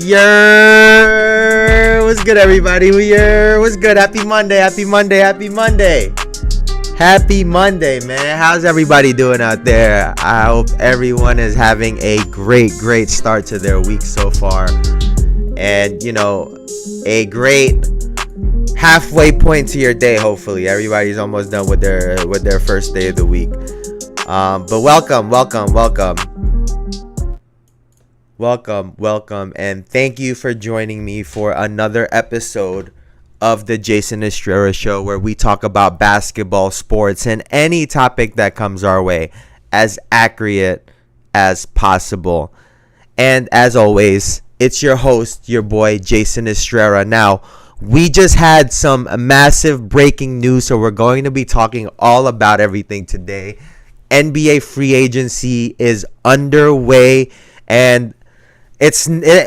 What's good, everybody? What's good? Happy Monday, happy Monday, happy Monday. Happy Monday, man. How's everybody doing out there? I hope everyone is having a great start to their week so far. And, you know, a great halfway point to your day, hopefully. Everybody's almost done with their first day of the week. But welcome, and thank you for joining me for another episode of the Jayson Estrera Show, where we talk about basketball, sports, and any topic that comes our way as accurate as possible. And as always, it's your host, your boy, Jayson Estrera. Now, we just had some massive breaking news, so we're going to be talking all about everything today. NBA free agency is underway, and it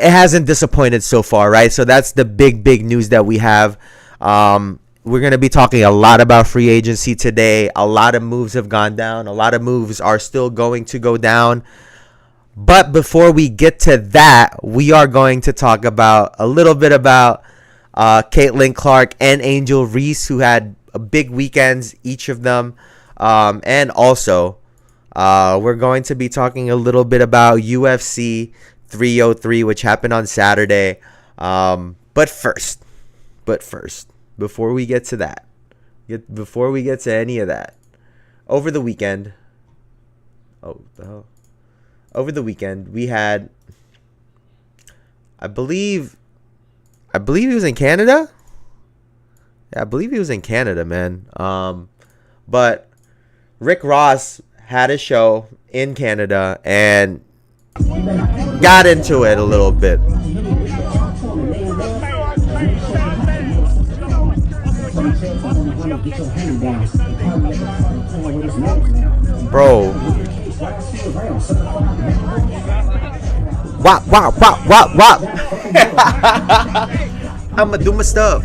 hasn't disappointed so far, right? So that's the big news that we have. We're going to be talking a lot about free agency today. A lot of moves have gone down. A lot of moves are still going to go down. But before we get to that, we are going to talk about a little bit about Caitlin Clark and Angel Reese, who had big weekends, each of them. And also, we're going to be talking a little bit about UFC 303, which happened on Saturday. But first, before we get to that, before we get to any of that, over the weekend, we had, I believe he was in Canada. Yeah, I believe he was in Canada, man. But Rick Ross had a show in Canada and got into it a little bit. Bro. Wop. I'ma do my stuff.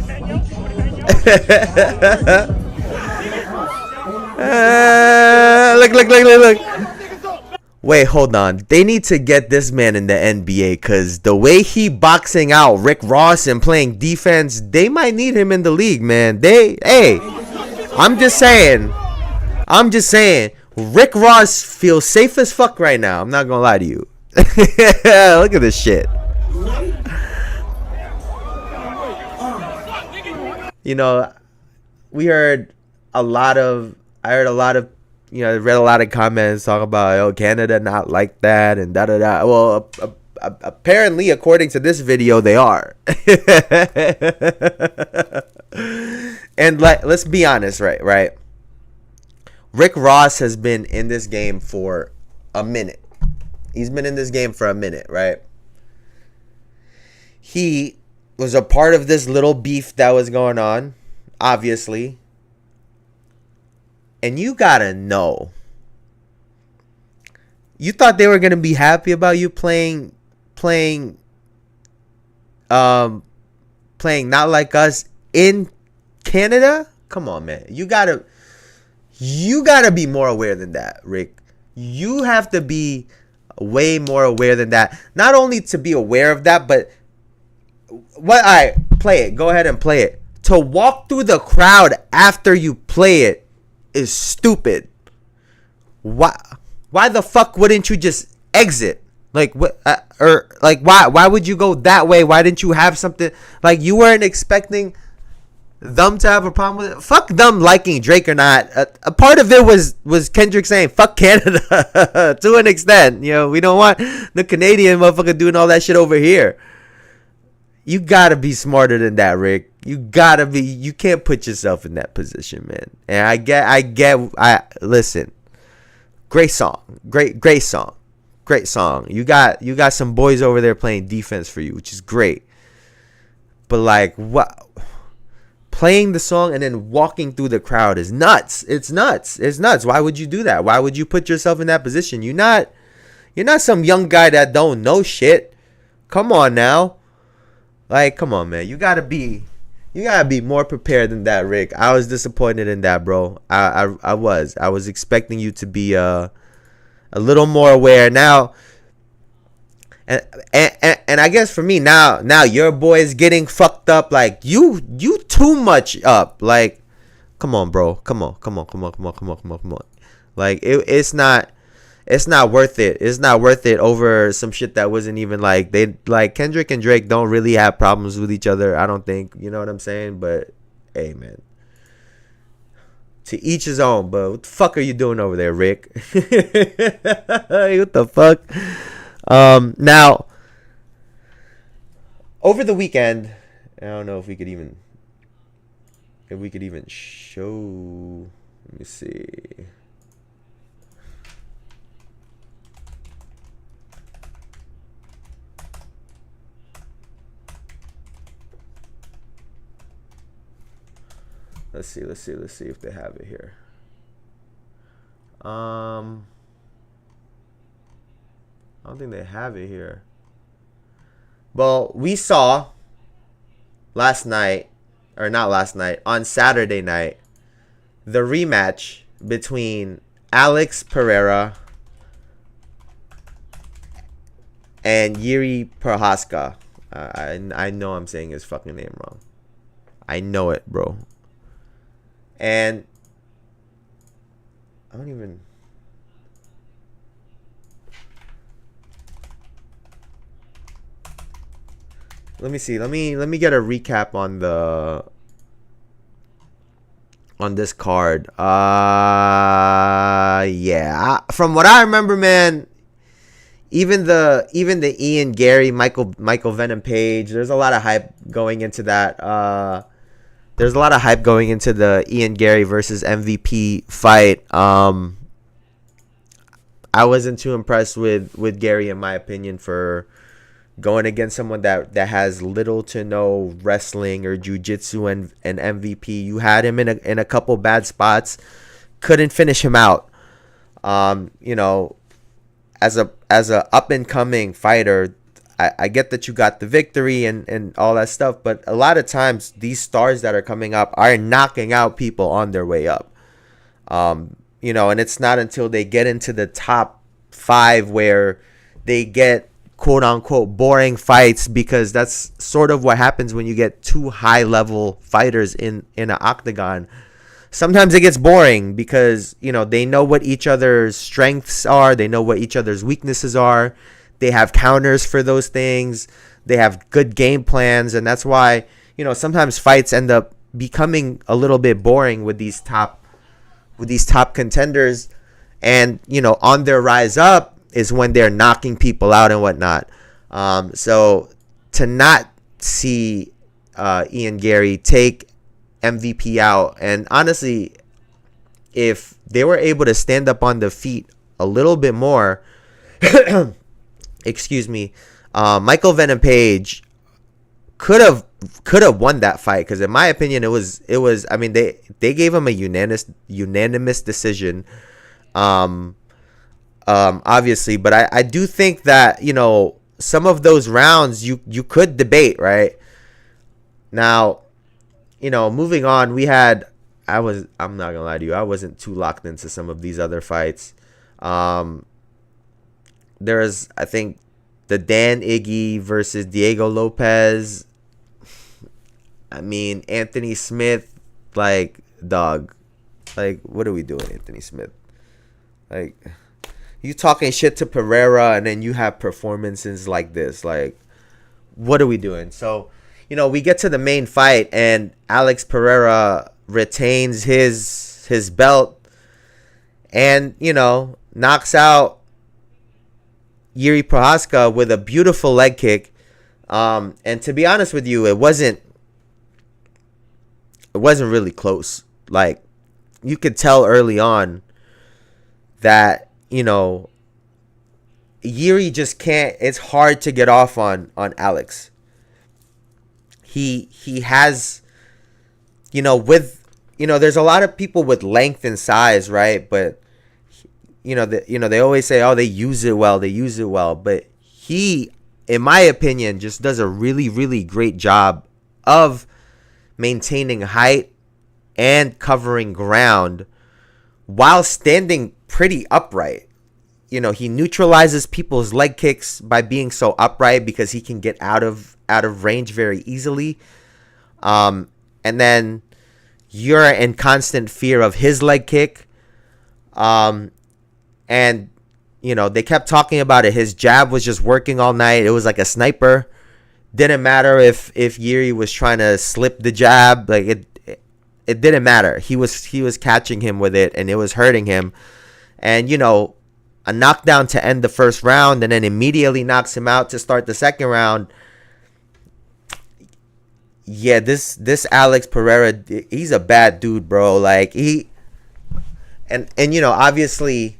Look. Wait, hold on. They need to get this man in the NBA, because the way he boxing out Rick Ross and playing defense, they might need him in the league, man. I'm just saying. Rick Ross feels safe as fuck right now. I'm not gonna lie to you. Look at this shit. You know, I read a lot of, read a lot of comments talking about, Canada not like that and da-da-da. Well, apparently, according to this video, they are. And let's be honest, right? Rick Ross has been in this game for a minute. He's been in this game for a minute, right? He was a part of this little beef that was going on, obviously. And you gotta know, you thought they were gonna be happy about you playing not like us in Canada? Come on, man. You gotta be more aware than that, Rick. You have to be way more aware than that. Not only to be aware of that, but alright, play it. Go ahead and play it. To walk through the crowd after you play it is stupid. Why the fuck wouldn't you just exit? Like what? Why would you go that way? Why didn't you have something? Like, you weren't expecting them to have a problem with it? Fuck them liking Drake or not. A part of it was Kendrick saying fuck Canada to an extent. We don't want the Canadian motherfucker doing all that shit over here. You gotta be smarter than that, Rick. You can't put yourself in that position, man. And listen. Great song. Great song. You got some boys over there playing defense for you, which is great. But like, what? Playing the song and then walking through the crowd is nuts. It's nuts. Why would you do that? Why would you put yourself in that position? You're not some young guy that don't know shit. Come on now. Like, come on, man. You gotta be more prepared than that, Rick. I was disappointed in that, bro. I was expecting you to be a little more aware. Now, And, and I guess for me now your boy is getting fucked up. Like you too much up. Like, come on, bro. Come on. Like it's not worth it. It's not worth it over some shit that wasn't even like they like Kendrick and Drake don't really have problems with each other. I don't think, you know what I'm saying? But hey, man. To each his own, but what the fuck are you doing over there, Rick? What the fuck? Now, over the weekend, I don't know if we could even show. Let me see. Let's see if they have it here. I don't think they have it here. Well, we saw last night, or not last night, on Saturday night, the rematch between Alex Pereira and Yuri Prohaska. I know I'm saying his fucking name wrong. I know it, bro. And I don't even. Let me see. Let me get a recap on this card. Yeah. From what I remember, man, even the Ian Gary, Michael Venom Page, there's a lot of hype going into that. There's a lot of hype going into the Ian Gary versus MVP fight. I wasn't too impressed with Gary, in my opinion, for going against someone that has little to no wrestling or jiu-jitsu and MVP. You had him in a couple bad spots, couldn't finish him out. You know, as a up and coming fighter, I get that you got the victory and all that stuff, but a lot of times these stars that are coming up are knocking out people on their way up. You know, and it's not until they get into the top 5 where they get quote unquote boring fights, because that's sort of what happens when you get 2 high level fighters in an octagon. Sometimes it gets boring because, you know, they know what each other's strengths are, they know what each other's weaknesses are. They have counters for those things. They have good game plans, and that's why, you know, sometimes fights end up becoming a little bit boring with these top contenders. And, you know, on their rise up is when they're knocking people out and whatnot. So to not see Ian Gary take MVP out, and honestly, if they were able to stand up on their feet a little bit more. Excuse me, Michael Venom Page could have won that fight, because in my opinion it was I mean, they gave him a unanimous decision, obviously, but I do think that, you know, some of those rounds you could debate, right? Now, you know, moving on, we had I'm not gonna lie to you, I wasn't too locked into some of these other fights. There's, I think, the Dan Iggy versus Diego Lopez. I mean, Anthony Smith, like, dog. Like, what are we doing, Anthony Smith? Like, you talking shit to Pereira, and then you have performances like this. Like, what are we doing? So, you know, we get to the main fight, and Alex Pereira retains his belt and, you know, knocks out Yuri Prohaska with a beautiful leg kick. And to be honest with you, it wasn't really close. Like, you could tell early on that, you know, Yuri just can't, it's hard to get off on Alex. He has, you know, there's a lot of people with length and size, right? But they always say, oh, they use it well. But he, in my opinion, just does a really, really great job of maintaining height and covering ground while standing pretty upright. he neutralizes people's leg kicks by being so upright because he can get out of range very easily. And then you're in constant fear of his leg kick. And they kept talking about it. His jab was just working all night. It was like a sniper. Didn't matter if Yuri was trying to slip the jab. Like it didn't matter. He was catching him with it, and it was hurting him. And a knockdown to end the first round, and then immediately knocks him out to start the second round. Yeah, this Alex Pereira, he's a bad dude, bro. Like and obviously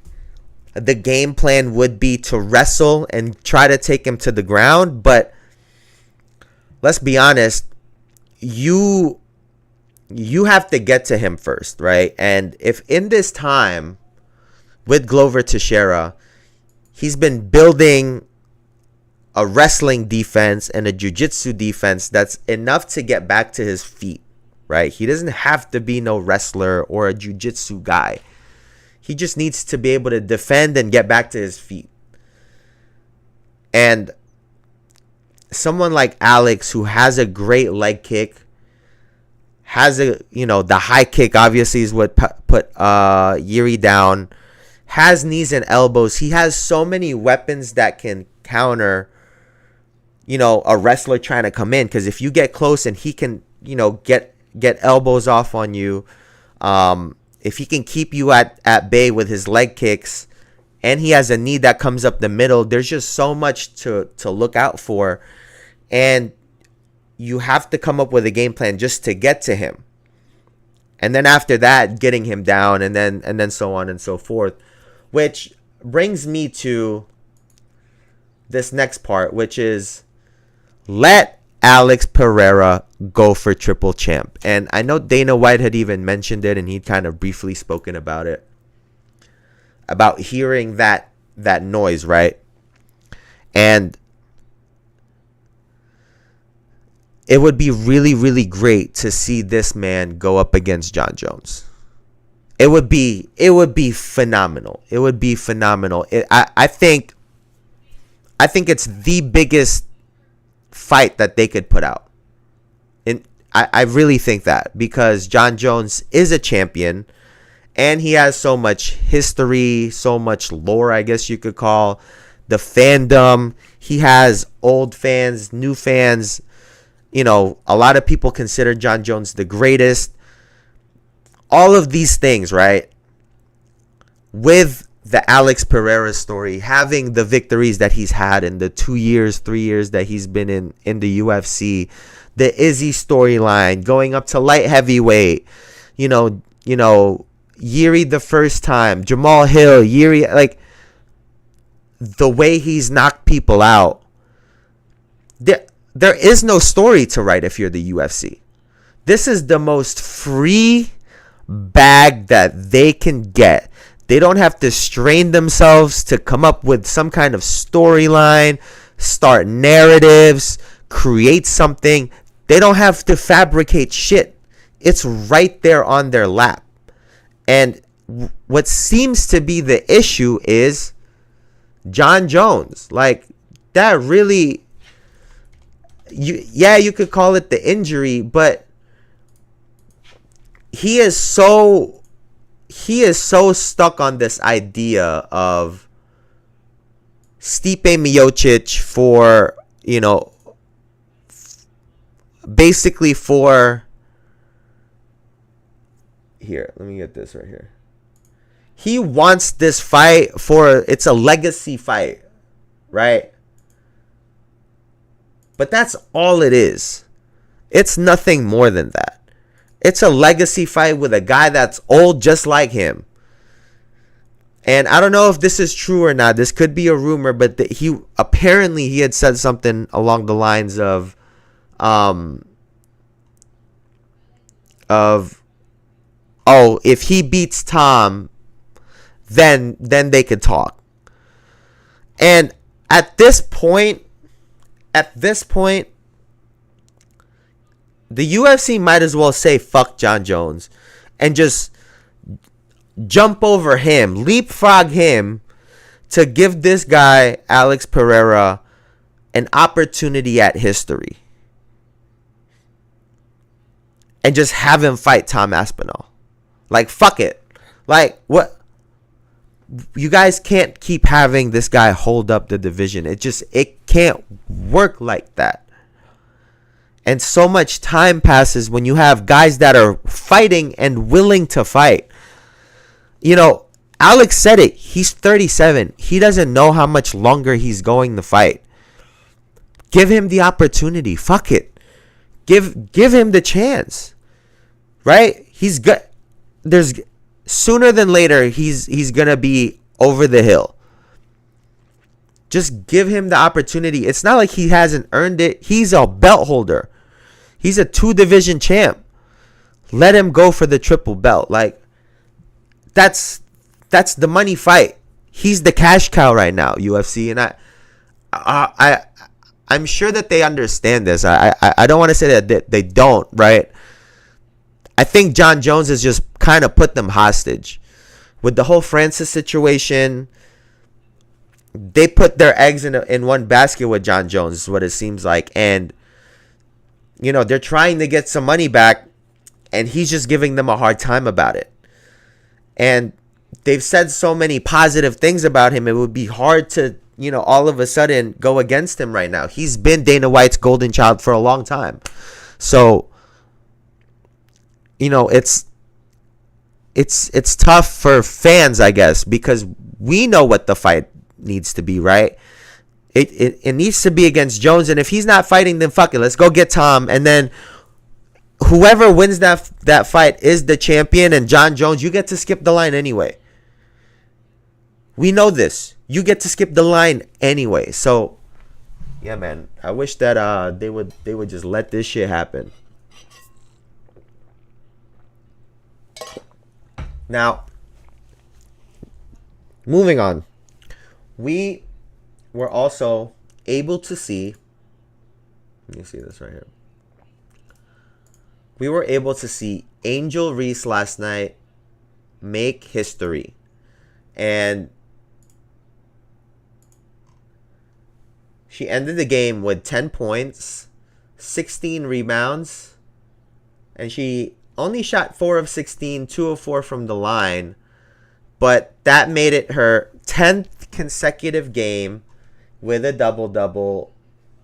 the game plan would be to wrestle and try to take him to the ground, but let's be honest, you have to get to him first, right? And if in this time with Glover Teixeira, he's been building a wrestling defense and a jiu-jitsu defense that's enough to get back to his feet, right? He doesn't have to be no wrestler or a jiu-jitsu guy. He just needs to be able to defend and get back to his feet. And someone like Alex, who has a great leg kick, has the high kick obviously is what put Yuri down, has knees and elbows. He has so many weapons that can counter a wrestler trying to come in, because if you get close and he can get elbows off on you, if he can keep you at bay with his leg kicks, and he has a knee that comes up the middle, there's just so much to look out for. And you have to come up with a game plan just to get to him, and then after that getting him down, and then so on and so forth. Which brings me to this next part, which is let Alex Pereira go for triple champ. And I know Dana White had even mentioned it, and he'd kind of briefly spoken about it, about hearing that noise, right? And it would be really, really great to see this man go up against Jon Jones. It would be phenomenal. It would be phenomenal. I think it's the biggest fight that they could put out. And I really think that, because Jon Jones is a champion, and he has so much history, so much lore, I guess you could call the fandom. He has old fans, new fans. A lot of people consider Jon Jones the greatest. All of these things, right? With the Alex Pereira story, having the victories that he's had in the 2 years, 3 years that he's been in the UFC, the Izzy storyline, going up to light heavyweight, Yuri the first time, Jamal Hill, Yuri, like the way he's knocked people out. There is no story to write if you're the UFC. This is the most free bag that they can get. They don't have to strain themselves to come up with some kind of storyline, start narratives, create something. They don't have to fabricate shit. It's right there on their lap. And what seems to be the issue is Jon Jones. Like, that really... You could call it the injury, but he is so stuck on this idea of Stipe Miocic for, basically for, here, let me get this right here. He wants this fight for, it's a legacy fight, right? But that's all it is. It's nothing more than that. It's a legacy fight with a guy that's old just like him. And I don't know if this is true or not. This could be a rumor, but he had said something along the lines of if he beats Tom, then they could talk. And at this point, the UFC might as well say fuck Jon Jones and just jump over him, leapfrog him to give this guy, Alex Pereira, an opportunity at history. And just have him fight Tom Aspinall. Like, fuck it. Like, what? You guys can't keep having this guy hold up the division. It can't work like that. And so much time passes when you have guys that are fighting and willing to fight. You know, Alex said it. He's 37. He doesn't know how much longer he's going to fight. Give him the opportunity. Fuck it. Give him the chance. Right? He's good. There's sooner than later he's going to be over the hill. Just give him the opportunity. It's not like he hasn't earned it. He's a belt holder. He's a 2-division champ. Let him go for the triple belt. Like, that's the money fight. He's the cash cow right now, UFC, and I'm sure that they understand this. I don't want to say that they don't, right? I think John Jones has just kind of put them hostage. With the whole Francis situation, they put their eggs in one basket with John Jones, is what it seems like. And, you know, they're trying to get some money back, and he's just giving them a hard time about it. And they've said so many positive things about him, it would be hard to, you know, all of a sudden go against him right now. He's been Dana White's golden child for a long time. So, you know, it's tough for fans, I guess, because we know what the fight needs to be, right? It needs to be against Jones, and if he's not fighting, then fuck it, let's go get Tom, and then whoever wins that fight is the champion, and John Jones, you get to skip the line anyway. We know this. You get to skip the line anyway. So, yeah, man, I wish that they would just let this shit happen. Now, moving on. We were also able to see, let me see this right here. We were able to see Angel Reese last night make history. And she ended the game with 10 points, 16 rebounds, and she only shot 4 of 16, 2 of 4 from the line. But that made it her 10th consecutive game with a double-double,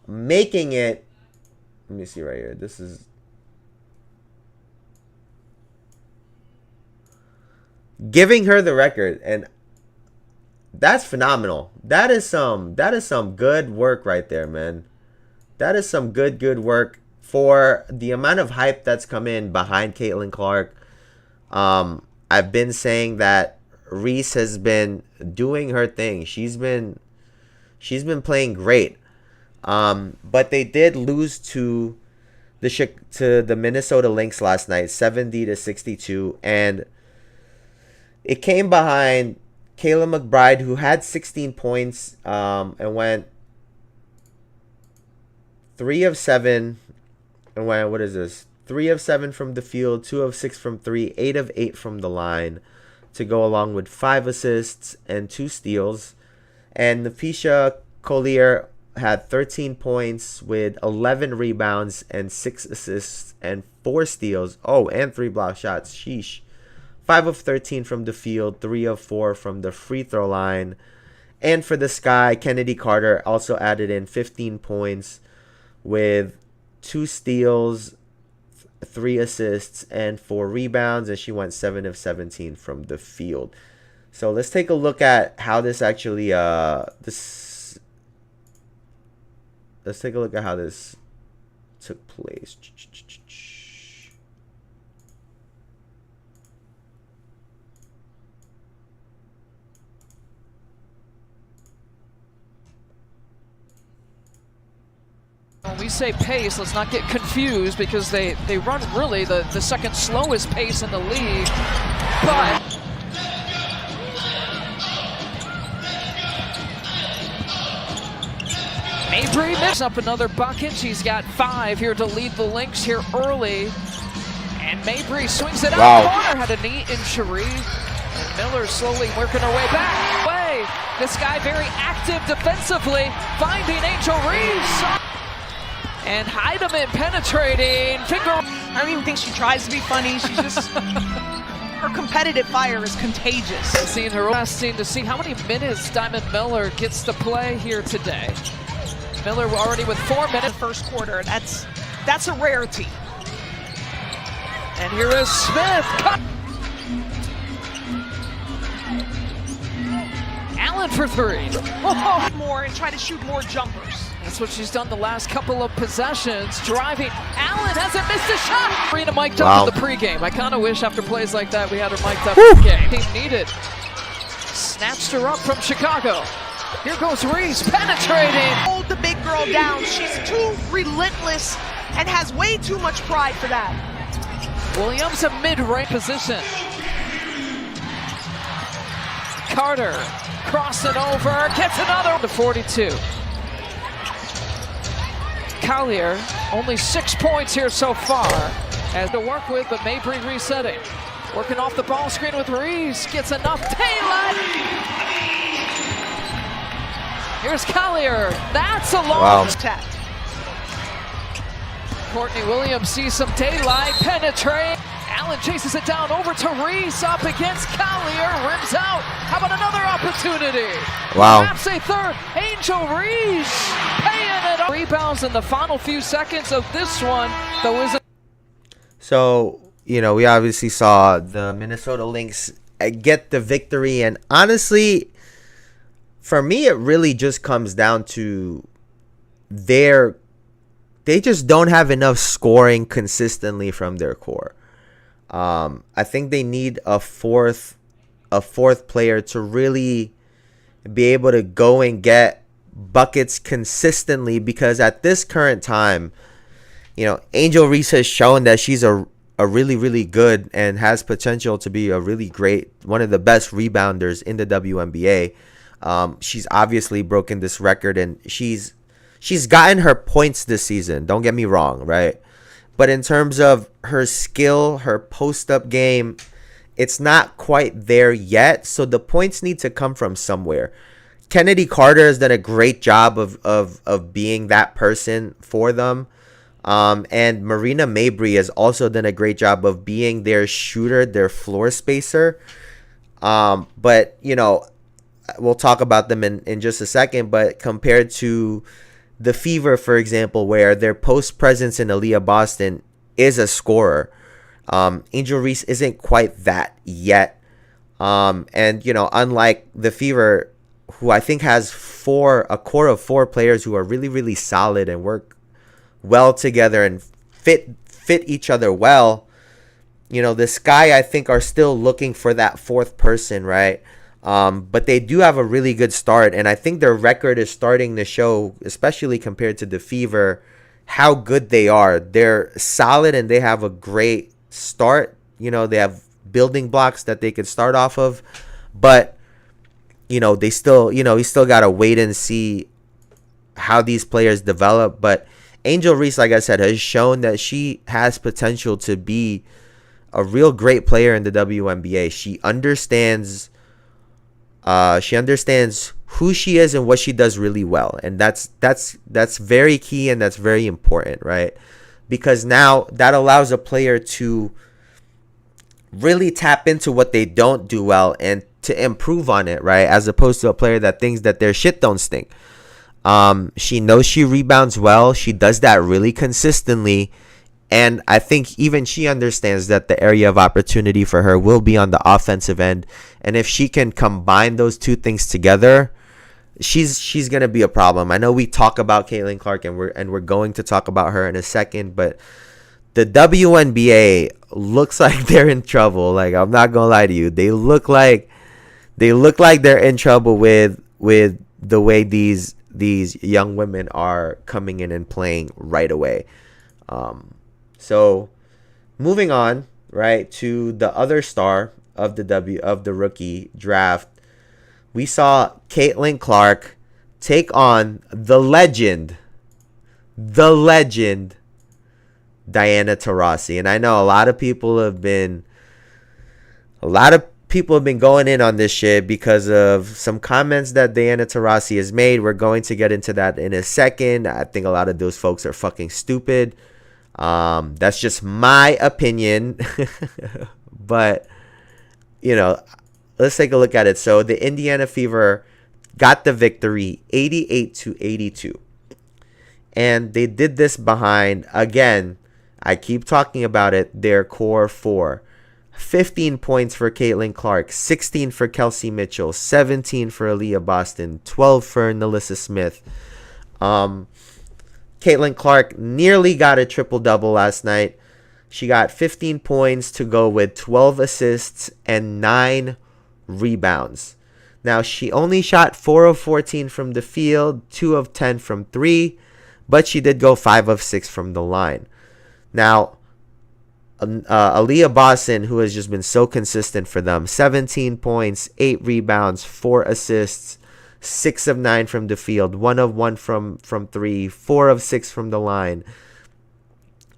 making it, let me see right here. This is giving her the record, and that's phenomenal. That is some good work right there, man. That is some good work for the amount of hype that's come in behind Caitlin Clark. I've been saying that Reese has been doing her thing. She's been playing great. But they did lose to the Minnesota Lynx last night, 70-62, and it came behind Kayla McBride, who had 16 points and went 3 of 7. And what is this? 3 of 7 from the field, 2 of 6 from 3, 8 of 8 from the line, to go along with 5 assists and 2 steals. And Nafisha Collier had 13 points with 11 rebounds and 6 assists and 4 steals. Oh, and 3 block shots. Sheesh. 5 of 13 from the field, 3 of 4 from the free throw line. And for the Sky, Kennedy Carter also added in 15 points with 2 steals, 3 assists, and 4 rebounds, and she went 7 of 17 from the field. So let's take a look at how this actually let's take a look at how this took place. When we say pace, let's not get confused, because they run really the second slowest pace in the league. But Mabry mixes up another bucket. She's got 5 here to lead the Lynx here early. And Mabry swings it out. Corner had a knee injury. And Miller slowly working her way back. This guy very active defensively, finding Angel Reese. And Heidemann penetrating. I don't even think she tries to be funny. She's just, her competitive fire is contagious. Seeing her resting to see how many minutes Diamond Miller gets to play here today. Miller already with 4 minutes. First quarter, that's a rarity. And here is Smith. Allen for three. Oh, more and try to shoot more jumpers. That's what she's done the last couple of possessions. Driving. Allen hasn't missed a shot. Marina mic'd up in the pregame. I kind of wish after plays like that we had her mic'd up in the game. Team needed. Snatched her up from Chicago. Here goes Reese penetrating. Hold the big girl down. She's too relentless and has way too much pride for that. Williams a mid-range position. Carter crossing over, gets another to 42. Collier, only 6 points here so far. As to work with, but Mabry resetting. Working off the ball screen with Reese, gets enough daylight. Here's Collier, that's a long attack. Courtney Williams sees some daylight, penetrate. Allen chases it down over to Reese, up against Collier, rims out. How about another opportunity? Wow. Perhaps a third. Angel Reese paying it up. Rebounds in the final few seconds of this one, though isn't. So, we obviously saw the Minnesota Lynx get the victory. And honestly, for me, it really just comes down to they just don't have enough scoring consistently from their core. I think they need a fourth player to really be able to go and get buckets consistently, because at this current time, Angel Reese has shown that she's a really, really good and has potential to be a really great, one of the best rebounders in the WNBA. She's obviously broken this record, and she's gotten her points this season. Don't get me wrong, right? But in terms of her skill, her post-up game, it's not quite there yet. So the points need to come from somewhere. Kennedy Carter has done a great job of being that person for them. And Marina Mabry has also done a great job of being their shooter, their floor spacer. But, we'll talk about them in just a second. But compared to the Fever, for example, where their post presence in Aaliyah Boston is a scorer, Angel Reese isn't quite that yet. And, unlike the Fever, who I think has a core of 4 players who are really, really solid and work well together and fit each other well, the Sky, I think, are still looking for that fourth person, right? But they do have a really good start, and I think their record is starting to show, especially compared to the Fever, how good they are. They're solid and they have a great start. They have building blocks that they could start off of, but they still, you still got to wait and see how these players develop. But Angel Reese, like I said, has shown that she has potential to be a real great player in the WNBA. She understands who she is and what she does really well, and that's very key, and that's very important, right? Because now that allows a player to really tap into what they don't do well and to improve on it, right? As opposed to a player that thinks that their shit don't stink. She knows she rebounds well. She does that really consistently. And I think even she understands that the area of opportunity for her will be on the offensive end. And if she can combine those two things together, she's going to be a problem. I know we talk about Caitlin Clark, and we're going to talk about her in a second, but the WNBA looks like they're in trouble. Like, I'm not going to lie to you. They look like they're in trouble with the way these young women are coming in and playing right away. So moving on, right, to the other star of the rookie draft, we saw Caitlin Clark take on the legend, Diana Taurasi. And I know a lot of people people have been going in on this shit because of some comments that Diana Taurasi has made. We're going to get into that in a second. I think a lot of those folks are fucking stupid. That's just my opinion. But, you know, let's take a look at it. So the Indiana Fever got the victory 88-82. And they did this behind, again, I keep talking about it, their core four. 15 points for Caitlin Clark, 16 for Kelsey Mitchell, 17 for Aaliyah Boston, 12 for Nalissa Smith. Caitlin Clark nearly got a triple-double last night. She got 15 points to go with 12 assists and 9 rebounds. Now, she only shot 4 of 14 from the field, 2 of 10 from 3, but she did go 5 of 6 from the line. Now, Aaliyah Boston, who has just been so consistent for them, 17 points, 8 rebounds, 4 assists, 6 of 9 from the field, 1 of 1 from 3, 4 of 6 from the line.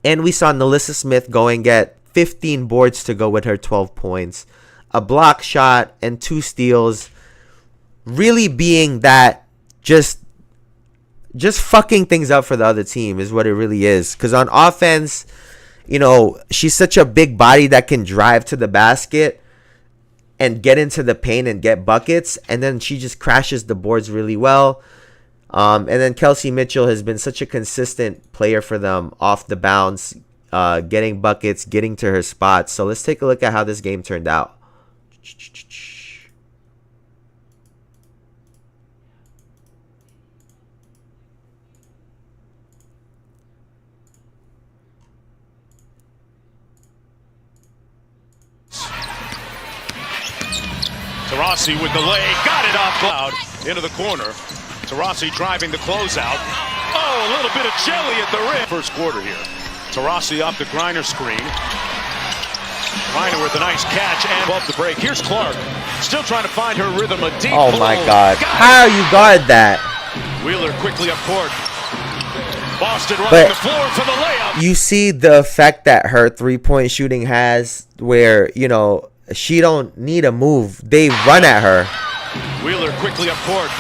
And we saw Nalissa Smith go and get 15 boards to go with her 12 points, a block shot, and 2 steals, really being that just fucking things up for the other team is what it really is. Because on offense, you know, she's such a big body that can drive to the basket and get into the paint and get buckets. And then she just crashes the boards really well. And then Kelsey Mitchell has been such a consistent player for them off the bounce, getting buckets, getting to her spots. So let's take a look at how this game turned out. Taurasi with the lay, got it off Cloud into the corner. Taurasi driving the closeout. Oh, a little bit of jelly at the rim. First quarter here. Taurasi off the Griner screen. Griner with a nice catch and above the break. Here's Clark, still trying to find her rhythm. A deep Oh blow. my God! How you guard that? Wheeler quickly up court. Boston running the floor for the layup. You see the effect that her 3-point shooting has, where, you know, she don't need a move. They run at her. Wheeler quickly up court.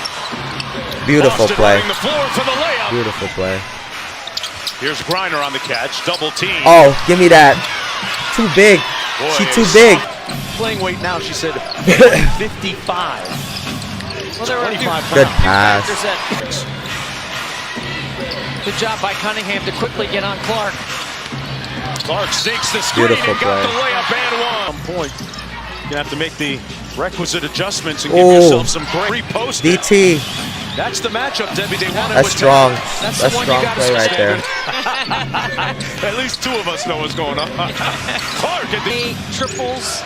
Beautiful Boston play. running the floor for the layup. Beautiful play. Here's Griner on the catch. Double team. Oh, give me that. Too big. Boy, She too big. Playing weight now, she said 55. Well, there were a few Good pass. factors that- Good job by Cunningham to quickly get on Clark. Clark sinks the screen Beautiful and got play. the layup and one. Point. You have to make the requisite adjustments and give yourself some great post. DT. That's the matchup, Debbie. They wanted That's strong. That's That's the one you strong gotta play right there. At least 2 of us know what's going on. Clark at the Triples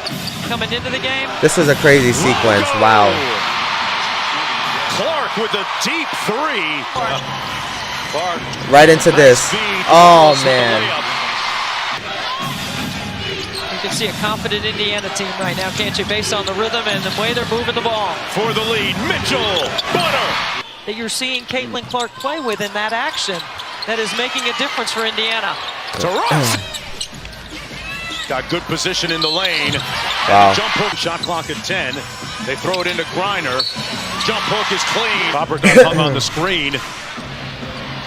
coming into the game. This was a crazy sequence. Wow. Clark with a deep 3. Clark. Right into this. Oh, Speed. man. You can see a confident Indiana team right now, can't you? Based on the rhythm and the way they're moving the ball. For the lead, Mitchell. Butter. That you're seeing Caitlin Clark play with in that action that is making a difference for Indiana. Taurasi. Got good position in the lane. Wow. And the jump hook. Shot clock at 10. They throw it into Griner. Jump hook is clean. Robert got hung on the screen.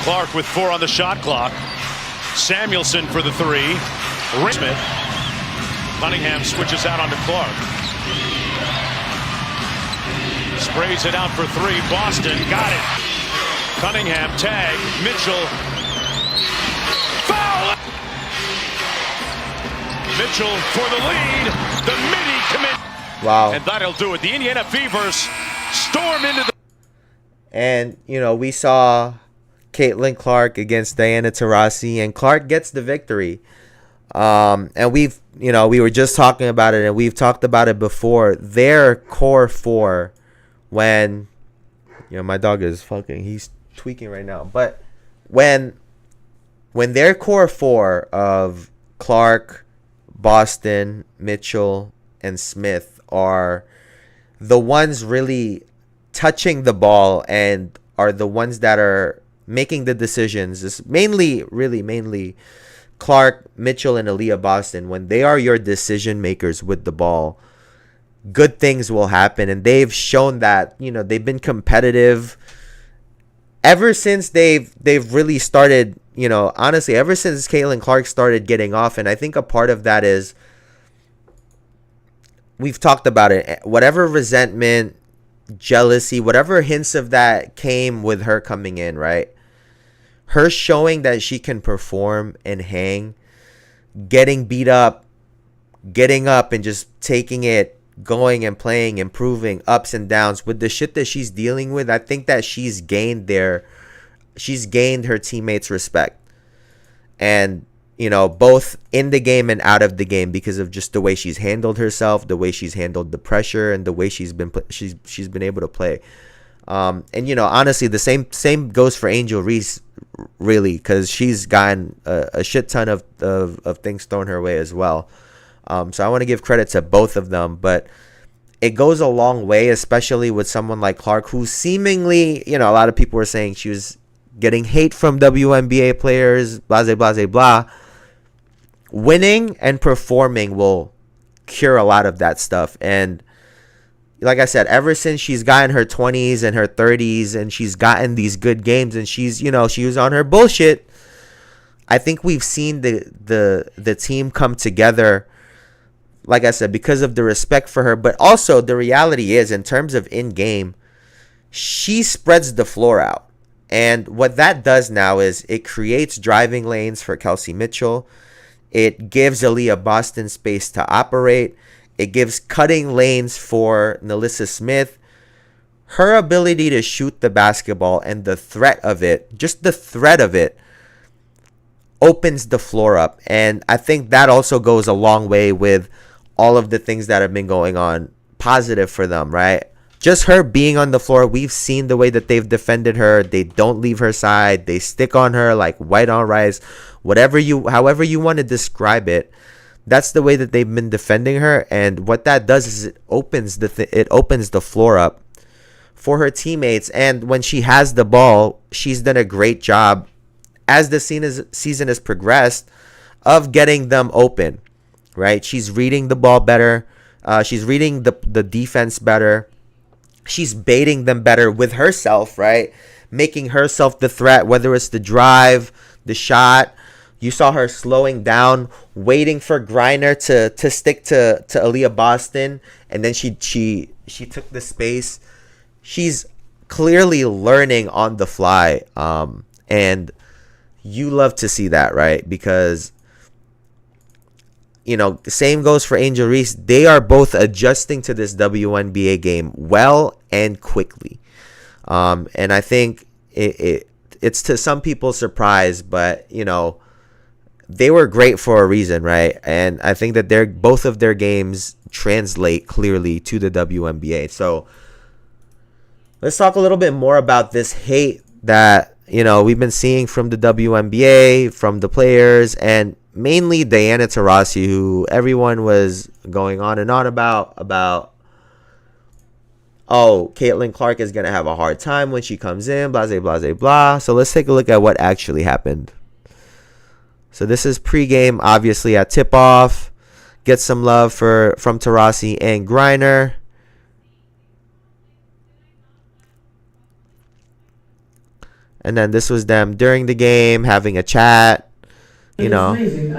Clark with 4 on the shot clock. Samuelson for the 3. Smith. Cunningham switches out onto Clark. Sprays it out for 3. Boston got it. Cunningham tag. Mitchell. Foul! Mitchell for the lead. The midi commit. Wow. And that'll do it. The Indiana Fevers storm into the... And, you know, we saw Caitlin Clark against Diana Taurasi, and Clark gets the victory. And we were just talking about it, and we've talked about it before. Their core 4, when, you know, my dog is he's tweaking right now. But when their core 4 of Clark, Boston, Mitchell, and Smith are the ones really touching the ball and are the ones that are making the decisions, is mainly Clark, Mitchell, and Aaliyah Boston. When they are your decision makers with the ball, good things will happen. And they've shown that, you know, they've been competitive ever since they've really started, you know, honestly, ever since Caitlin Clark started getting off. And I think a part of that is, we've talked about it, whatever resentment, jealousy, whatever hints of that came with her coming in, right? Her showing that she can perform and hang, getting beat up, getting up and just taking it, going and playing, improving, ups and downs with the shit that she's dealing with. I think that she's gained her teammates' respect. And, you know, both in the game and out of the game, because of just the way she's handled herself, the way she's handled the pressure, and the way she's been able to play. And, you know, honestly, the same goes for Angel Reese, really, because she's gotten a shit ton of things thrown her way as well. So I want to give credit to both of them, but it goes a long way, especially with someone like Clark, who seemingly, you know, a lot of people were saying she was getting hate from WNBA players, blah, blah, blah. Winning and performing will cure a lot of that stuff. And like I said, ever since she's gotten her 20s and her 30s and she's gotten these good games and she's, you know, she was on her bullshit, I think we've seen the team come together, like I said, because of the respect for her. But also the reality is, in terms of in-game, she spreads the floor out. And what that does now is it creates driving lanes for Kelsey Mitchell. It gives Aaliyah Boston space to operate. It gives cutting lanes for Nalissa Smith. Her ability to shoot the basketball and the threat of it, just the threat of it, opens the floor up. And I think that also goes a long way with all of the things that have been going on positive for them, right? Just her being on the floor, we've seen the way that they've defended her. They don't leave her side. They stick on her like white on rice. However you want to describe it, that's the way that they've been defending her. And what that does is it opens the floor up for her teammates. And when she has the ball, she's done a great job as the season has progressed of getting them open, right? She's reading the ball better. She's reading the defense better. She's baiting them better with herself, right? Making herself the threat, whether it's the drive, the shot. You saw her slowing down, waiting for Griner to stick to Aaliyah Boston, and then she took the space. She's clearly learning on the fly, and you love to see that, right? Because, you know, the same goes for Angel Reese. They are both adjusting to this WNBA game well and quickly. And I think it's to some people's surprise, but, you know, they were great for a reason, right? And I think that both of their games translate clearly to the WNBA. So let's talk a little bit more about this hate that, you know, we've been seeing from the WNBA, from the players, and mainly Diana Taurasi, who everyone was going on and on about, oh, Caitlin Clark is going to have a hard time when she comes in, blah, blah, blah, blah. So let's take a look at what actually happened. So this is pregame, obviously, at tip-off. Get some love from Taurasi and Griner. And then this was them during the game, having a chat. It's amazing,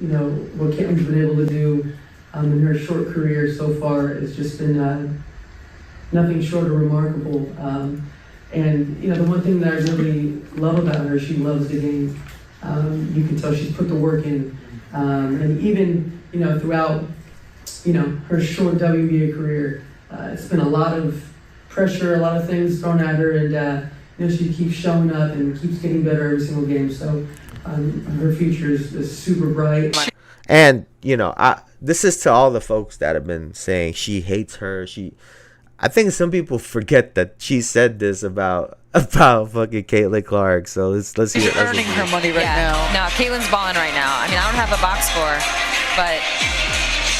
you know, what Caitlin's been able to do in her short career so far has just been nothing short of remarkable. And, you know, the one thing that I really love about her, she loves the game. You can tell she's put the work in. And even, you know, throughout, you know, her short WBA career, it's been a lot of pressure, a lot of things thrown at her, and, you know, she keeps showing up and keeps getting better every single game. So her future is super bright. And, you know, this is to all the folks that have been saying she hates her. I think some people forget that she said this about fucking Caitlin Clark. So let's hear it. She's earning her money right now. No, Caitlin's balling right now. I mean, I don't have a box score, but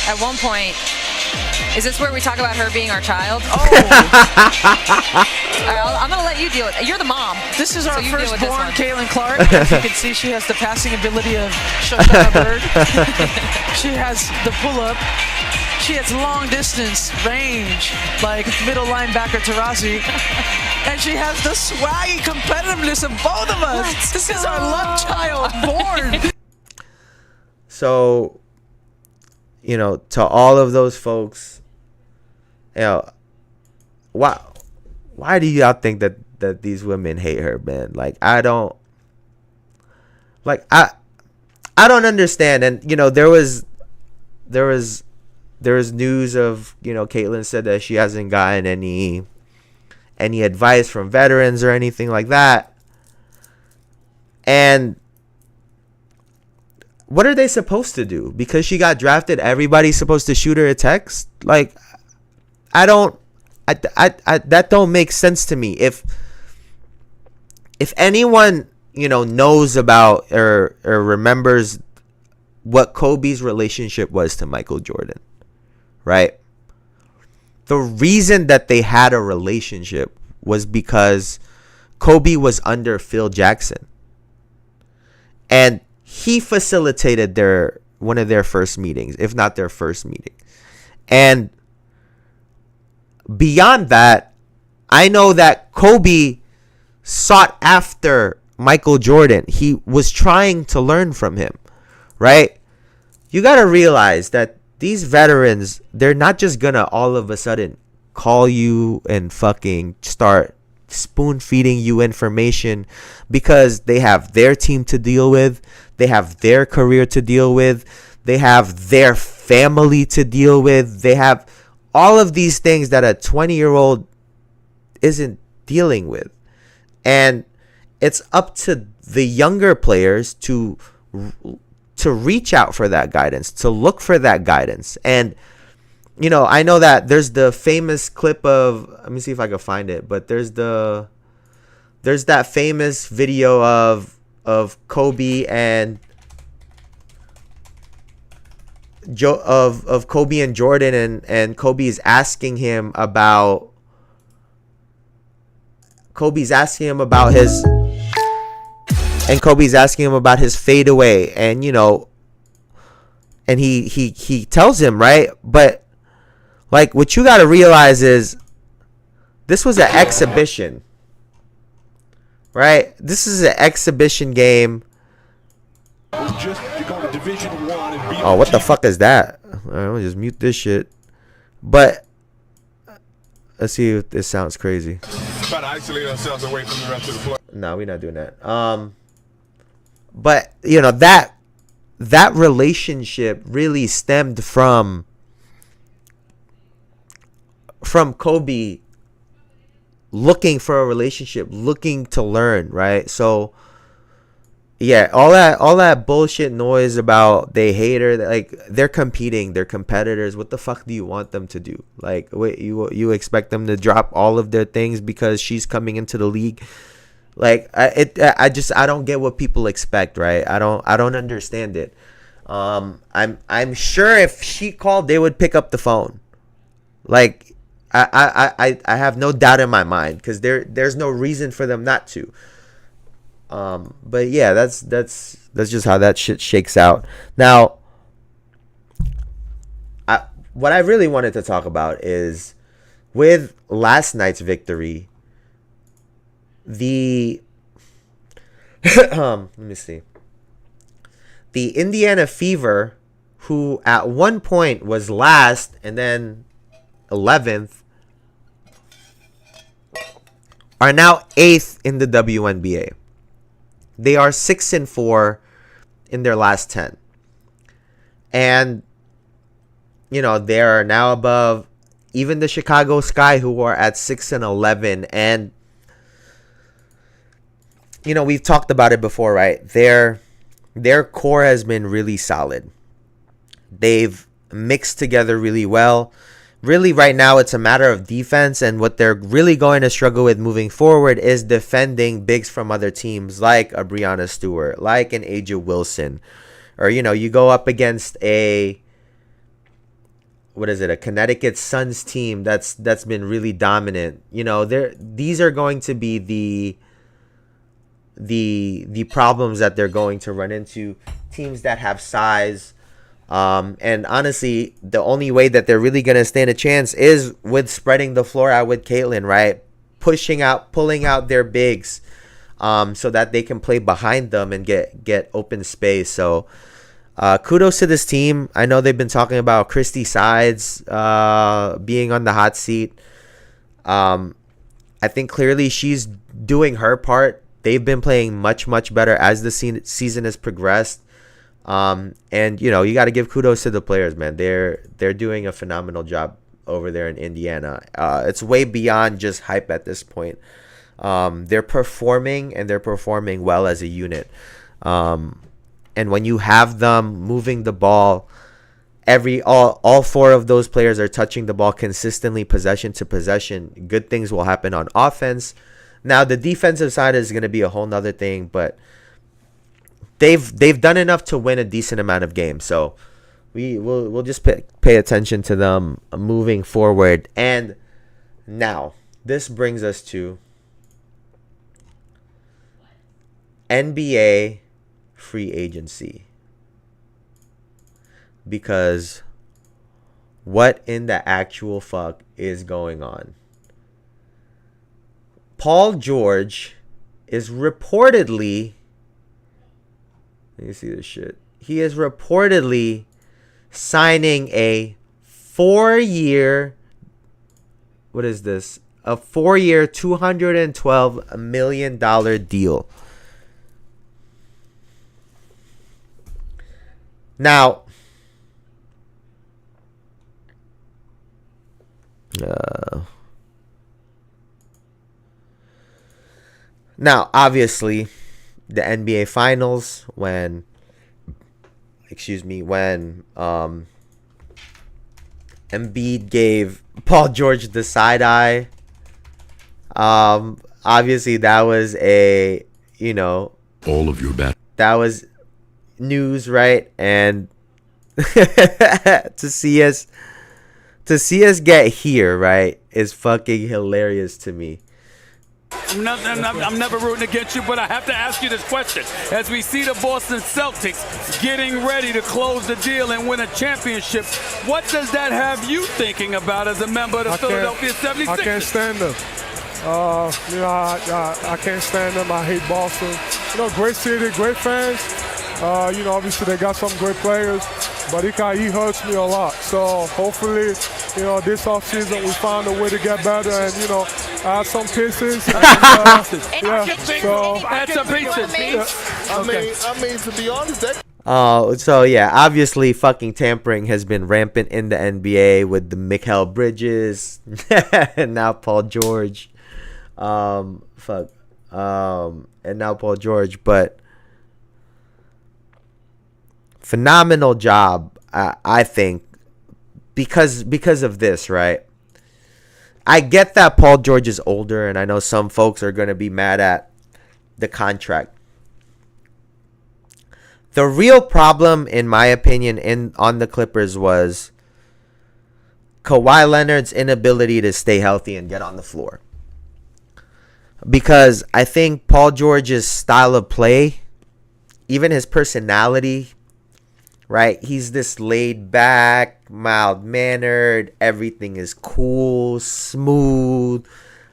at one point, is this where we talk about her being our child? Oh. All right, I'm going to let you deal with it. You're the mom. This is our So firstborn, Caitlin Clark. As you can see, she has the passing ability of Shoshana Bird. She has the pull-up. She has long distance range, like middle linebacker Taurasi. And she has the swaggy competitiveness of both of us. This is our love child born. So, you know, to all of those folks, you know, why do y'all think that these women hate her, man? Like, I don't understand. And, you know, there was news of, you know, Caitlyn said that she hasn't gotten any advice from veterans or anything like that. And what are they supposed to do? Because she got drafted, everybody's supposed to shoot her a text? Like, that don't make sense to me. If anyone, you know, knows about or remembers what Kobe's relationship was to Michael Jordan, right? The reason that they had a relationship was because Kobe was under Phil Jackson. And he facilitated one of their first meetings, if not their first meeting. And beyond that, I know that Kobe sought after Michael Jordan. He was trying to learn from him, right? You got to realize that these veterans, they're not just going to all of a sudden call you and fucking start spoon feeding you information because they have their team to deal with. They have their career to deal with. They have their family to deal with. They have all of these things that a 20-year-old isn't dealing with. And it's up to the younger players to reach out for that guidance, to look for that guidance. And, you know, I know that there's the famous clip of, let me see if I can find it, but there's that famous video of Kobe and of Kobe and Jordan, and Kobe is asking him about his fadeaway, and, you know, and he tells him, right? But like, what you got to realize is this was an exhibition, right? This is an exhibition game. Oh, what the fuck is that? I'll just mute this shit. But let's see if this sounds crazy. Try to isolate ourselves away from the rest of the play. No, we're not doing that. But, you know, that relationship really stemmed from Kobe looking for a relationship, looking to learn, right? So yeah, all that bullshit noise about they hate her, like, they're competing, they're competitors. What the fuck do you want them to do? Like, wait, you expect them to drop all of their things because she's coming into the league? Like, I don't get what people expect, right? I don't understand it. I'm sure if she called, they would pick up the phone. Like, I have no doubt in my mind, because there's no reason for them not to. But yeah, that's just how that shit shakes out. Now, what I really wanted to talk about is, with last night's victory, let me see. The Indiana Fever, who at one point was last and then 11th, are now 8th in the WNBA. They are 6-4 in their last 10. And, you know, they are now above even the Chicago Sky, who are at 6-11. And, you know, we've talked about it before, right? Their core has been really solid. They've mixed together really well. Really, right now, it's a matter of defense, and what they're really going to struggle with moving forward is defending bigs from other teams, like a Breanna Stewart, like an Aja Wilson. Or, you know, you go up against a Connecticut Suns team that's been really dominant. You know, these are going to be the problems that they're going to run into. Teams that have size, And honestly, the only way that they're really going to stand a chance is with spreading the floor out with Caitlin, right? Pulling out their bigs so that they can play behind them and get open space. So kudos to this team. I know they've been talking about Christy Sides being on the hot seat. I think clearly she's doing her part. They've been playing much, much better as the season has progressed. And you know, you got to give kudos to the players, man. They're doing a phenomenal job over there in Indiana. It's way beyond just hype at this point. They're performing, and they're performing well as a unit. And when you have them moving the ball, all four of those players are touching the ball consistently, possession to possession, good things will happen on offense. Now the defensive side is going to be a whole nother thing, but they've done enough to win a decent amount of games. So we'll just pay attention to them moving forward. And now this brings us to NBA free agency. Because what in the actual fuck is going on? Paul George is reportedly, let me see this shit. He is reportedly signing a 4-year, what is this? A 4-year, $212 million deal. Now, obviously, the NBA Finals, when Embiid gave Paul George the side eye, obviously that was all of your bad. That was news, right? And to see us get here, right, is fucking hilarious to me. I'm never rooting against you, but I have to ask you this question. As we see the Boston Celtics getting ready to close the deal and win a championship, what does that have you thinking about as a member of the Philadelphia 76ers? I can't stand them. I can't stand them. I hate Boston. Great city, great fans. Obviously they got some great players, but he hurts me a lot. So hopefully, this offseason we find a way to get better and, add some pieces. Add some pieces. I mean, to be honest, so yeah, obviously fucking tampering has been rampant in the NBA with the Mikal Bridges and now Paul George. And now Paul George, but phenomenal job, I think, because of this, right? I get that Paul George is older, and I know some folks are going to be mad at the contract. The real problem, in my opinion, on the Clippers was Kawhi Leonard's inability to stay healthy and get on the floor. Because I think Paul George's style of play, even his personality, right? He's this laid back, mild mannered. Everything is cool, smooth.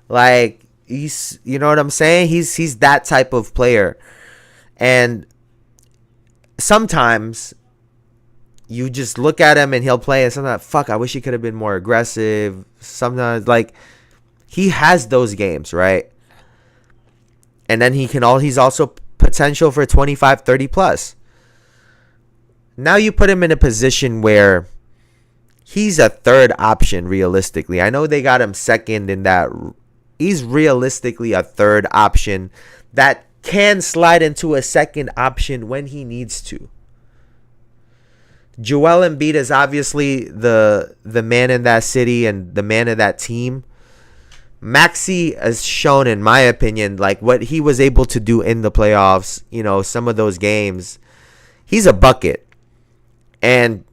Like, he's, you know what I'm saying? He's that type of player. And sometimes you just look at him and he'll play and sometimes, fuck, I wish he could have been more aggressive. Sometimes, like, he has those games, right? And then he's also potential for 25, 30 plus. Now you put him in a position where he's a third option realistically. I know they got him second in that. He's realistically a third option that can slide into a second option when he needs to. Joel Embiid is obviously the man in that city and the man of that team. Maxey has shown, in my opinion, like what he was able to do in the playoffs, some of those games. He's a bucket. And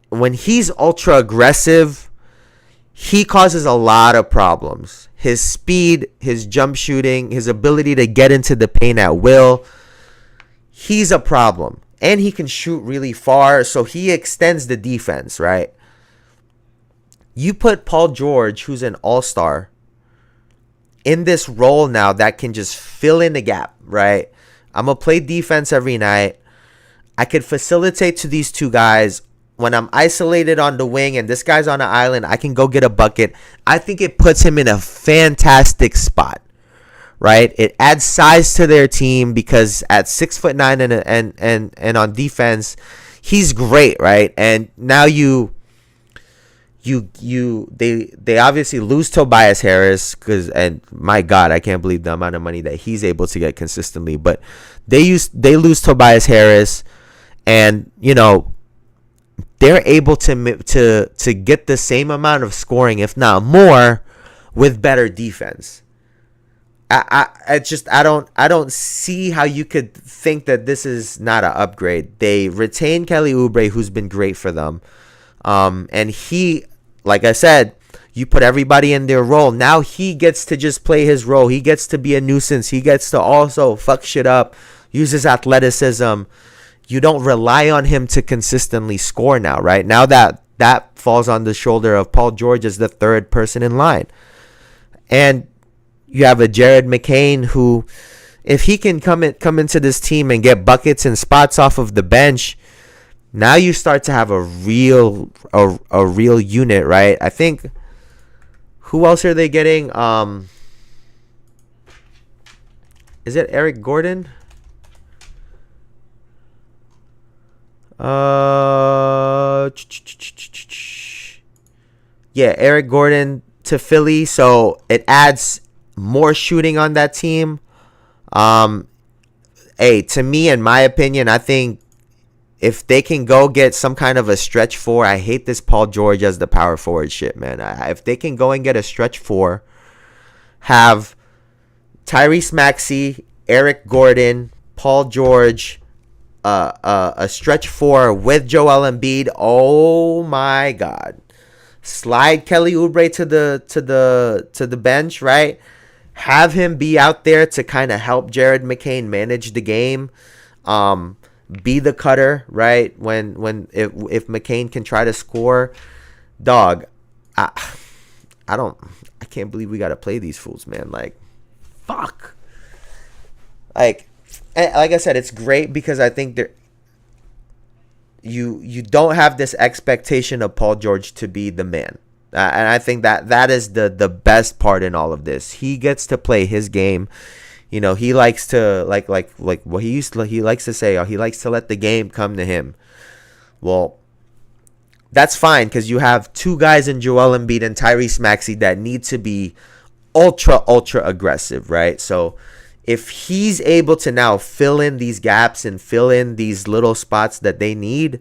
when he's ultra aggressive, he causes a lot of problems. His speed, his jump shooting, his ability to get into the paint at will, he's a problem. And he can shoot really far, so he extends the defense, right? You put Paul George, who's an all-star, in this role now that can just fill in the gap, right? I'm going to play defense every night. I could facilitate to these two guys. When I'm isolated on the wing and this guy's on the island, I can go get a bucket. I think it puts him in a fantastic spot, right? It adds size to their team because at 6'9" and on defense, he's great, right? And now they obviously lose Tobias Harris and my God, I can't believe the amount of money that he's able to get consistently. But they lose Tobias Harris, and they're able to get the same amount of scoring, if not more, with better defense. I don't see how you could think that this is not an upgrade. They retain Kelly Oubre, who's been great for them. And he, like I said, you put everybody in their role. Now he gets to just play his role. He gets to be a nuisance. He gets to also fuck shit up, use his athleticism. You don't rely on him to consistently score now, right? Now that falls on the shoulder of Paul George as the third person in line. And you have a Jared McCain who, if he can come into this team and get buckets and spots off of the bench, now you start to have a real unit, right? I think, who else are they getting? Is it Eric Gordon? Yeah, Eric Gordon to Philly, so it adds more shooting on that team. To me, in my opinion, I think if they can go get some kind of a stretch four, I hate this Paul George as the power forward shit, man. If they can go and get a stretch four, have Tyrese Maxey, Eric Gordon, Paul George, a stretch four with Joel Embiid. Oh my God! Slide Kelly Oubre to the bench, right? Have him be out there to kind of help Jared McCain manage the game. Be the cutter, right? If McCain can try to score, dog. I can't believe we gotta play these fools, man. Like, fuck. Like I said, it's great because I think you don't have this expectation of Paul George to be the man, and I think that is the best part in all of this. He gets to play his game. He likes to like what he likes to say. He likes to let the game come to him. Well, that's fine because you have two guys in Joel Embiid and Tyrese Maxey that need to be ultra aggressive, right? So if he's able to now fill in these gaps and fill in these little spots that they need,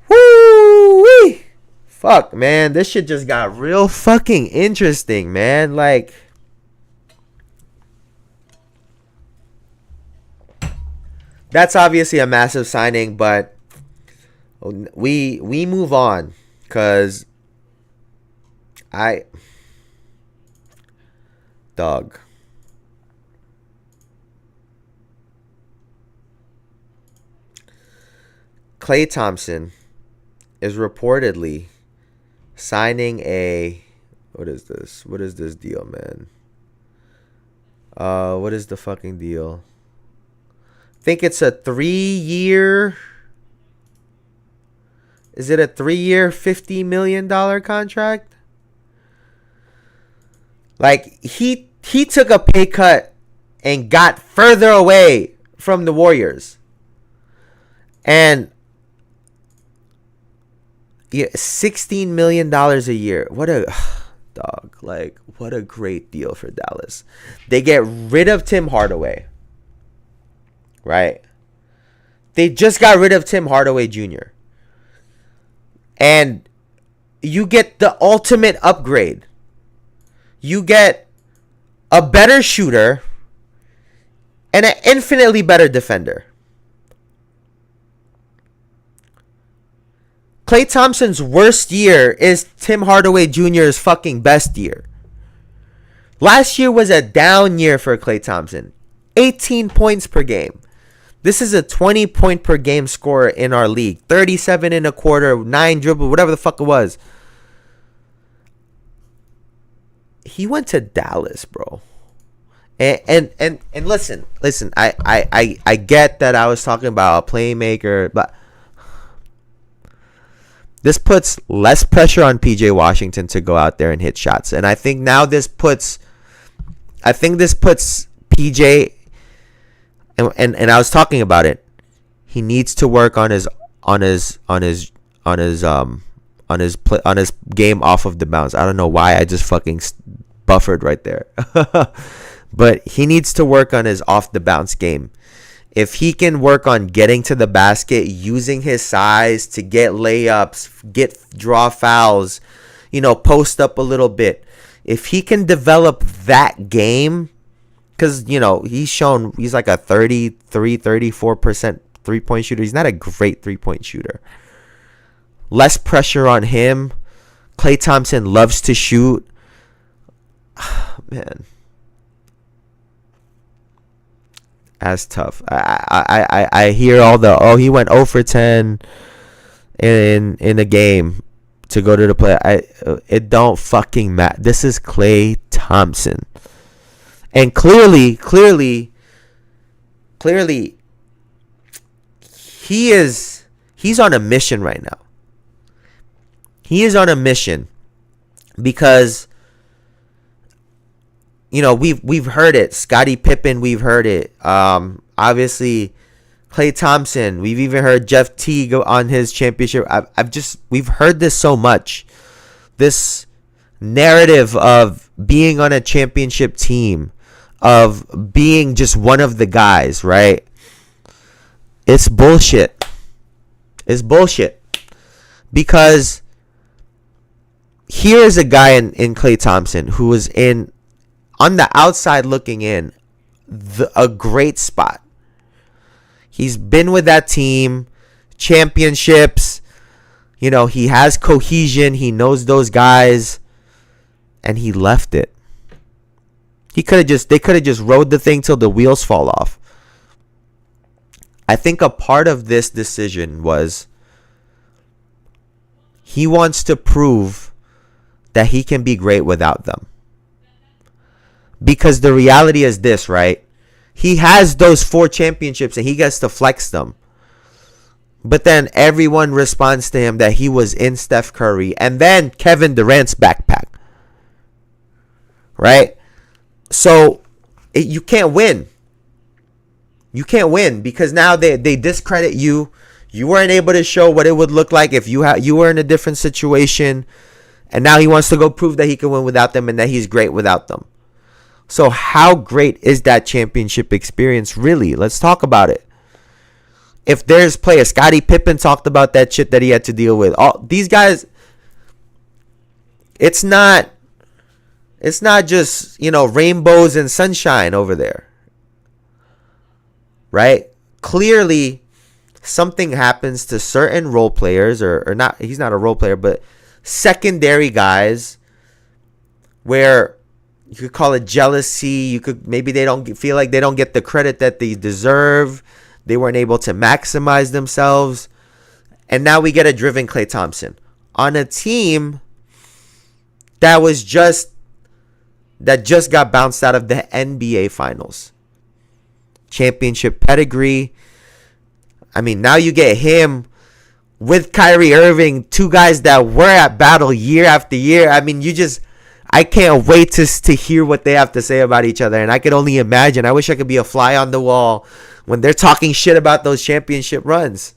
woo-wee! Fuck, man, this shit just got real fucking interesting, man. Like, that's obviously a massive signing, but we move on because dog. Klay Thompson is reportedly signing what is this deal, man? What is the fucking deal? I think it's a 3-year. Is it a 3-year, $50 million contract? Like, he took a pay cut and got further away from the Warriors. And yeah, $16 million a year. What a dog. Like, what a great deal for Dallas. They get rid of Tim Hardaway. Right? They just got rid of Tim Hardaway Jr. And you get the ultimate upgrade. You get a better shooter and an infinitely better defender. Klay Thompson's worst year is Tim Hardaway Jr.'s fucking best year. Last year was a down year for Klay Thompson. 18 points per game. This is a 20-point per game scorer in our league. 37 in a quarter, 9 dribble, whatever the fuck it was. He went to Dallas, bro. And listen. I get that I was talking about a playmaker, but this puts less pressure on PJ Washington to go out there and hit shots. And I think now this puts PJ, and I was talking about it. He needs to work on his game off of the bounce. I don't know why I just fucking buffered right there. But he needs to work on his off the bounce game. If he can work on getting to the basket, using his size to get layups, draw fouls, post up a little bit. If he can develop that game, because, he's like a 34% three-point shooter. He's not a great three-point shooter. Less pressure on him. Klay Thompson loves to shoot. Man. That's tough. I hear all he went 0 for 10 in a game to go to the play. It don't fucking matter. This is Klay Thompson. And clearly he's on a mission right now. He is on a mission because we've heard it. Scottie Pippen, we've heard it. Obviously, Klay Thompson. We've even heard Jeff Teague on his championship. We've heard this so much. This narrative of being on a championship team, of being just one of the guys, right? It's bullshit. It's bullshit. Because here is a guy in Klay Thompson who was on the outside looking in, a great spot. He's been with that team, championships. He has cohesion. He knows those guys, and he left it. They could have just rode the thing till the wheels fall off. I think a part of this decision was he wants to prove that he can be great without them. Because the reality is this, right? He has those 4 championships and he gets to flex them. But then everyone responds to him that he was in Steph Curry and then Kevin Durant's backpack. Right? So you can't win. You can't win because now they discredit you. You weren't able to show what it would look like if you were in a different situation. And now he wants to go prove that he can win without them and that he's great without them. So how great is that championship experience really? Let's talk about it. If there's players, Scottie Pippen talked about that shit that he had to deal with. All these guys, it's not just, rainbows and sunshine over there. Right? Clearly, something happens to certain role players, or not, he's not a role player, but secondary guys where you could call it jealousy. Maybe they don't feel like they don't get the credit that they deserve. They weren't able to maximize themselves. And now we get a driven Klay Thompson on a team that just got bounced out of the NBA Finals. Championship pedigree. I mean, now you get him with Kyrie Irving, 2 guys that were at battle year after year. I mean, I can't wait to hear what they have to say about each other. And I could only imagine. I wish I could be a fly on the wall when they're talking shit about those championship runs.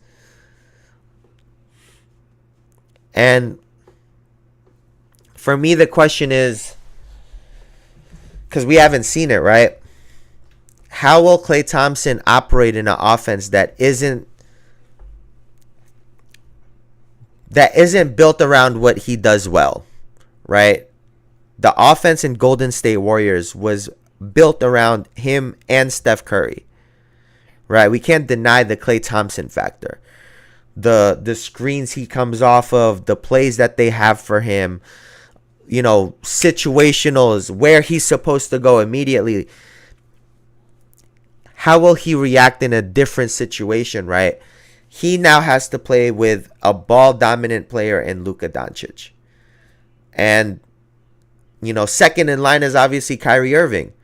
And for me, the question is, because we haven't seen it, right? How will Klay Thompson operate in an offense that isn't built around what he does well, right? The offense in Golden State Warriors was built around him and Steph Curry, right? We can't deny the Klay Thompson factor. The screens he comes off of, the plays that they have for him, situationals, where he's supposed to go immediately. how will he react in a different situation, right? He now has to play with a ball-dominant player in Luka Doncic. And, second in line is obviously Kyrie Irving.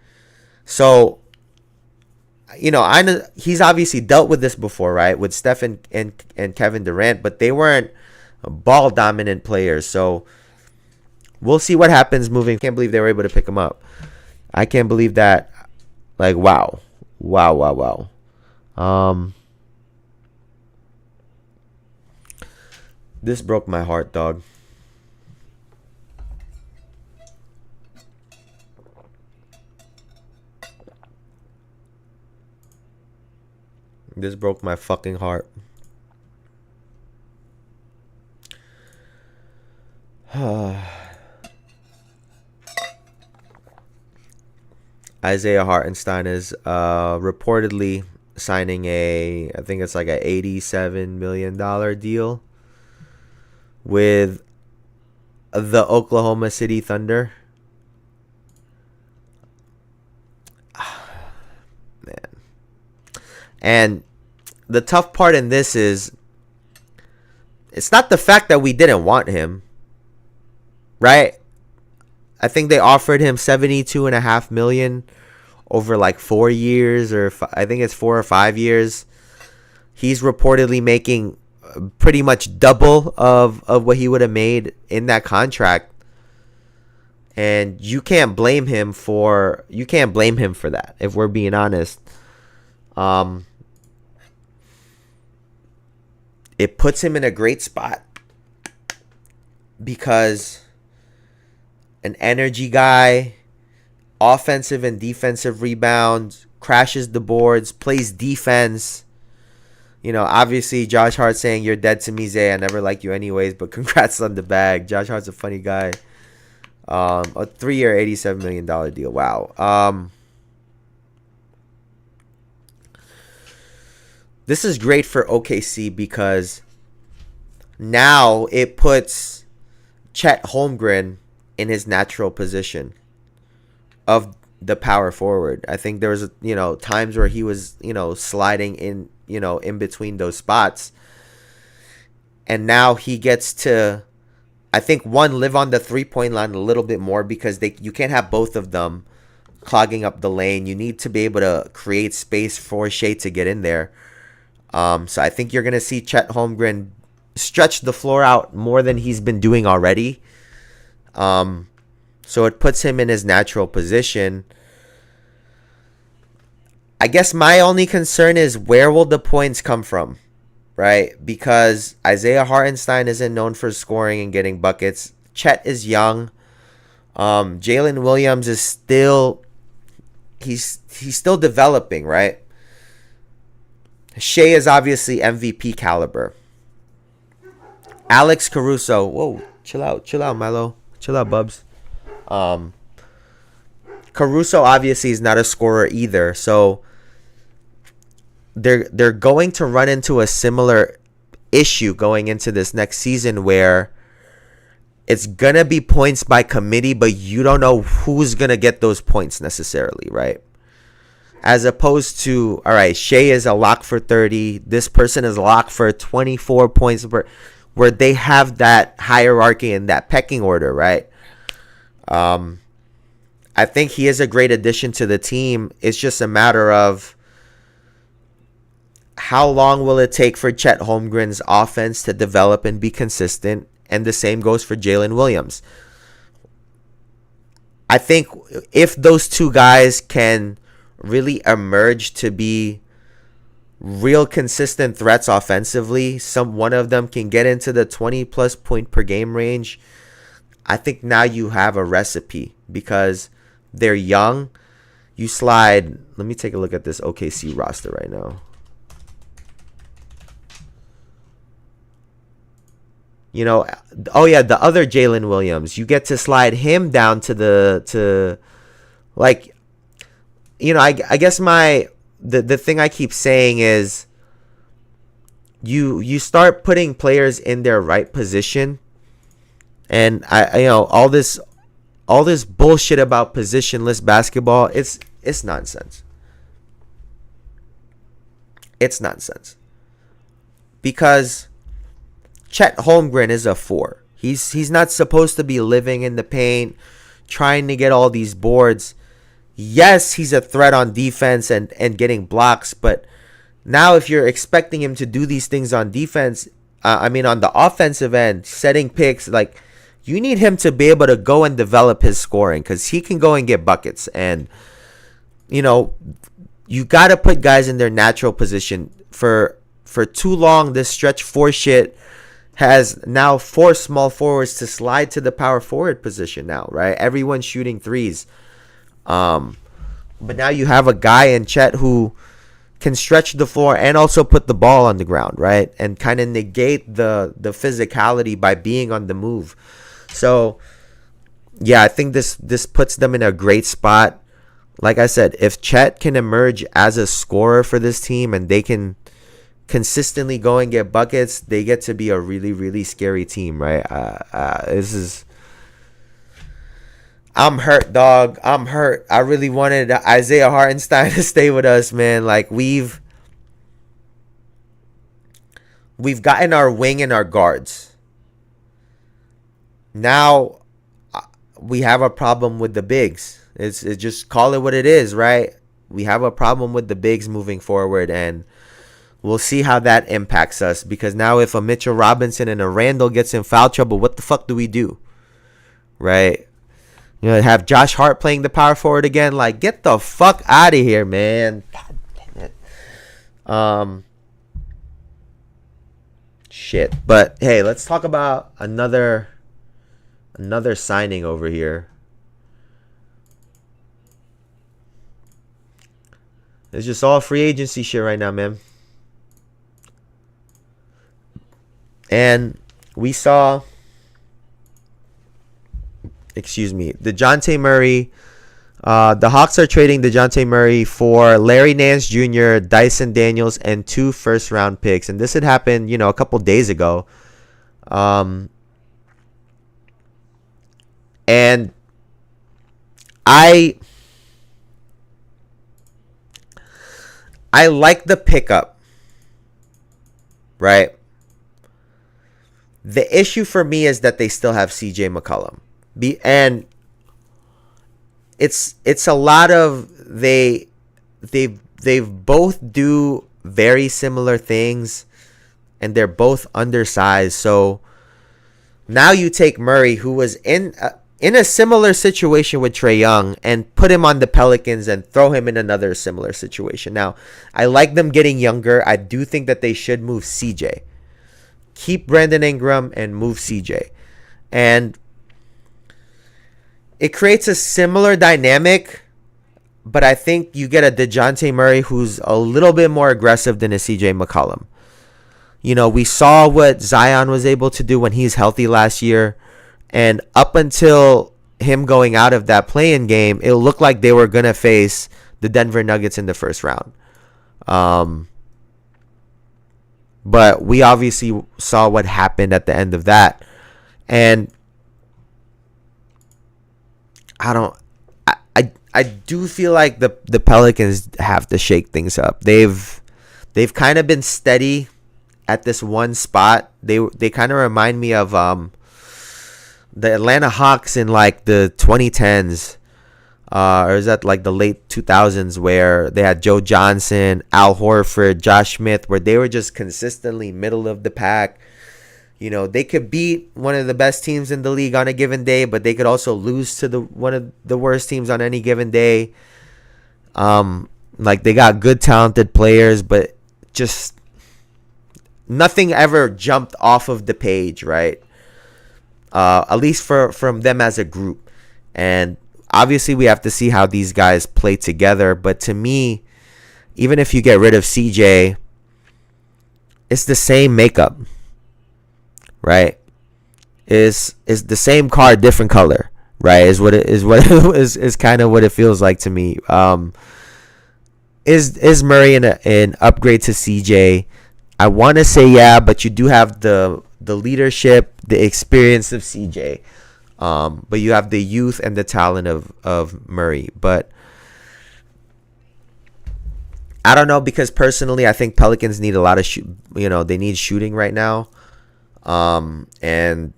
So, I know he's obviously dealt with this before, right? With Steph and Kevin Durant, but they weren't ball-dominant players. So, we'll see what happens moving. Can't believe they were able to pick him up. I can't believe that. Like, wow. This broke my heart, dog. This broke my fucking heart. Isaiah Hartenstein is reportedly signing I think it's like a $87 million deal with the Oklahoma City Thunder. Man. And the tough part in this is it's not the fact that we didn't want him, right? I think they offered him $72.5 million over like 4 years, or I think it's 4 or 5 years. He's reportedly making pretty much double of what he would have made in that contract, and you can't blame him for that, if we're being honest. It puts him in a great spot because an energy guy, offensive and defensive rebounds, crashes the boards, plays defense. Obviously Josh Hart saying you're dead to me, Zay. I never liked you anyways, but congrats on the bag. Josh Hart's a funny guy. A 3-year, $87 million deal. Wow. This is great for OKC because now it puts Chet Holmgren in his natural position of the power forward. I think there was times where he was sliding in in between those spots, and now he gets to, I think, live on the 3-point line a little bit more because you can't have both of them clogging up the lane. You need to be able to create space for Shea to get in there. So I think you're gonna see Chet Holmgren stretch the floor out more than he's been doing already. So it puts him in his natural position. I guess my only concern is where will the points come from, right? Because Isaiah Hartenstein isn't known for scoring and getting buckets. Chet is young. Jalen Williams is still he's still developing, right? Shea is obviously MVP caliber. Alex Caruso, whoa, chill out, Milo, chill out, Bubs. Caruso obviously is not a scorer either, so they're going to run into a similar issue going into this next season where it's gonna be points by committee, but you don't know who's gonna get those points necessarily, right? As opposed to, all right, Shea is a lock for 30. This person is a lock for 24 points where they have that hierarchy and that pecking order, right? I think he is a great addition to the team. It's just a matter of how long will it take for Chet Holmgren's offense to develop and be consistent, and the same goes for Jalen Williams. I think if those two guys can really emerge to be real consistent threats offensively, one of them can get into the 20 plus point per game range, I think now you have a recipe because they're young. You slide, let me take a look at this OKC roster right now. Oh yeah, the other Jalen Williams, you get to slide him down to I guess the thing I keep saying is you start putting players in their right position, and all this bullshit about positionless basketball, it's nonsense. it's nonsense. Because Chet Holmgren is a 4. He's not supposed to be living in the paint, trying to get all these boards. Yes, he's a threat on defense and getting blocks, but now if you're expecting him to do these things on defense, on the offensive end, setting picks, like, you need him to be able to go and develop his scoring, because he can go and get buckets. And, you got to put guys in their natural position. For too long, this stretch 4 shit has now forced small forwards to slide to the power forward position now, right? Everyone's shooting threes. But now you have a guy in Chet who can stretch the floor and also put the ball on the ground, right? And kind of negate the physicality by being on the move. So, yeah, I think this puts them in a great spot. Like I said, if Chet can emerge as a scorer for this team and they can consistently go and get buckets, they get to be a really, really scary team, right? I'm hurt, dog. I'm hurt. I really wanted Isaiah Hartenstein to stay with us, man. Like, we've gotten our wing and our guards. Now we have a problem with the bigs. It's just call it what it is, right? We have a problem with the bigs moving forward, and we'll see how that impacts us. Because now if a Mitchell Robinson and a Randall gets in foul trouble, what the fuck do we do? Right? Have Josh Hart playing the power forward again. Like, get the fuck out of here, man. God damn it. Shit. But hey, let's talk about another signing over here. It's just all free agency shit right now, man. And we saw, DeJounte Murray. The Hawks are trading DeJounte Murray for Larry Nance Jr., Dyson Daniels, and 2 first-round picks. And this had happened, a couple days ago. And I like the pickup, right? The issue for me is that they still have CJ McCollum. And it's a lot of they've both do very similar things, and they're both undersized. So now you take Murray, who was in a similar situation with Trae Young, and put him on the Pelicans and throw him in another similar situation. Now, I like them getting younger. I do think that they should move CJ. Keep Brandon Ingram and move CJ. And it creates a similar dynamic, but I think you get a DeJounte Murray who's a little bit more aggressive than a CJ McCollum. We saw what Zion was able to do when he's healthy last year. And up until him going out of that play-in game, it looked like they were going to face the Denver Nuggets in the first round. But we obviously saw what happened at the end of that. And I do feel like the Pelicans have to shake things up. They've kind of been steady at this one spot. They kind of remind me of the Atlanta Hawks in like the 2010s, or is that like the late 2000s, where they had Joe Johnson, Al Horford, Josh Smith, where they were just consistently middle of the pack. They could beat one of the best teams in the league on a given day, but they could also lose to one of the worst teams on any given day. Like, they got good, talented players, but just nothing ever jumped off of the page, right? At least from them as a group. And obviously we have to see how these guys play together. But to me, even if you get rid of CJ, it's the same makeup, right? Is the same car, different color, right? Is kind of what it feels like to me. Is Murray an upgrade to CJ? I want to say yeah, but you do have the leadership, the experience of CJ, but you have the youth and the talent of Murray. But I don't know, because personally, I think Pelicans need a lot of they need shooting right now. And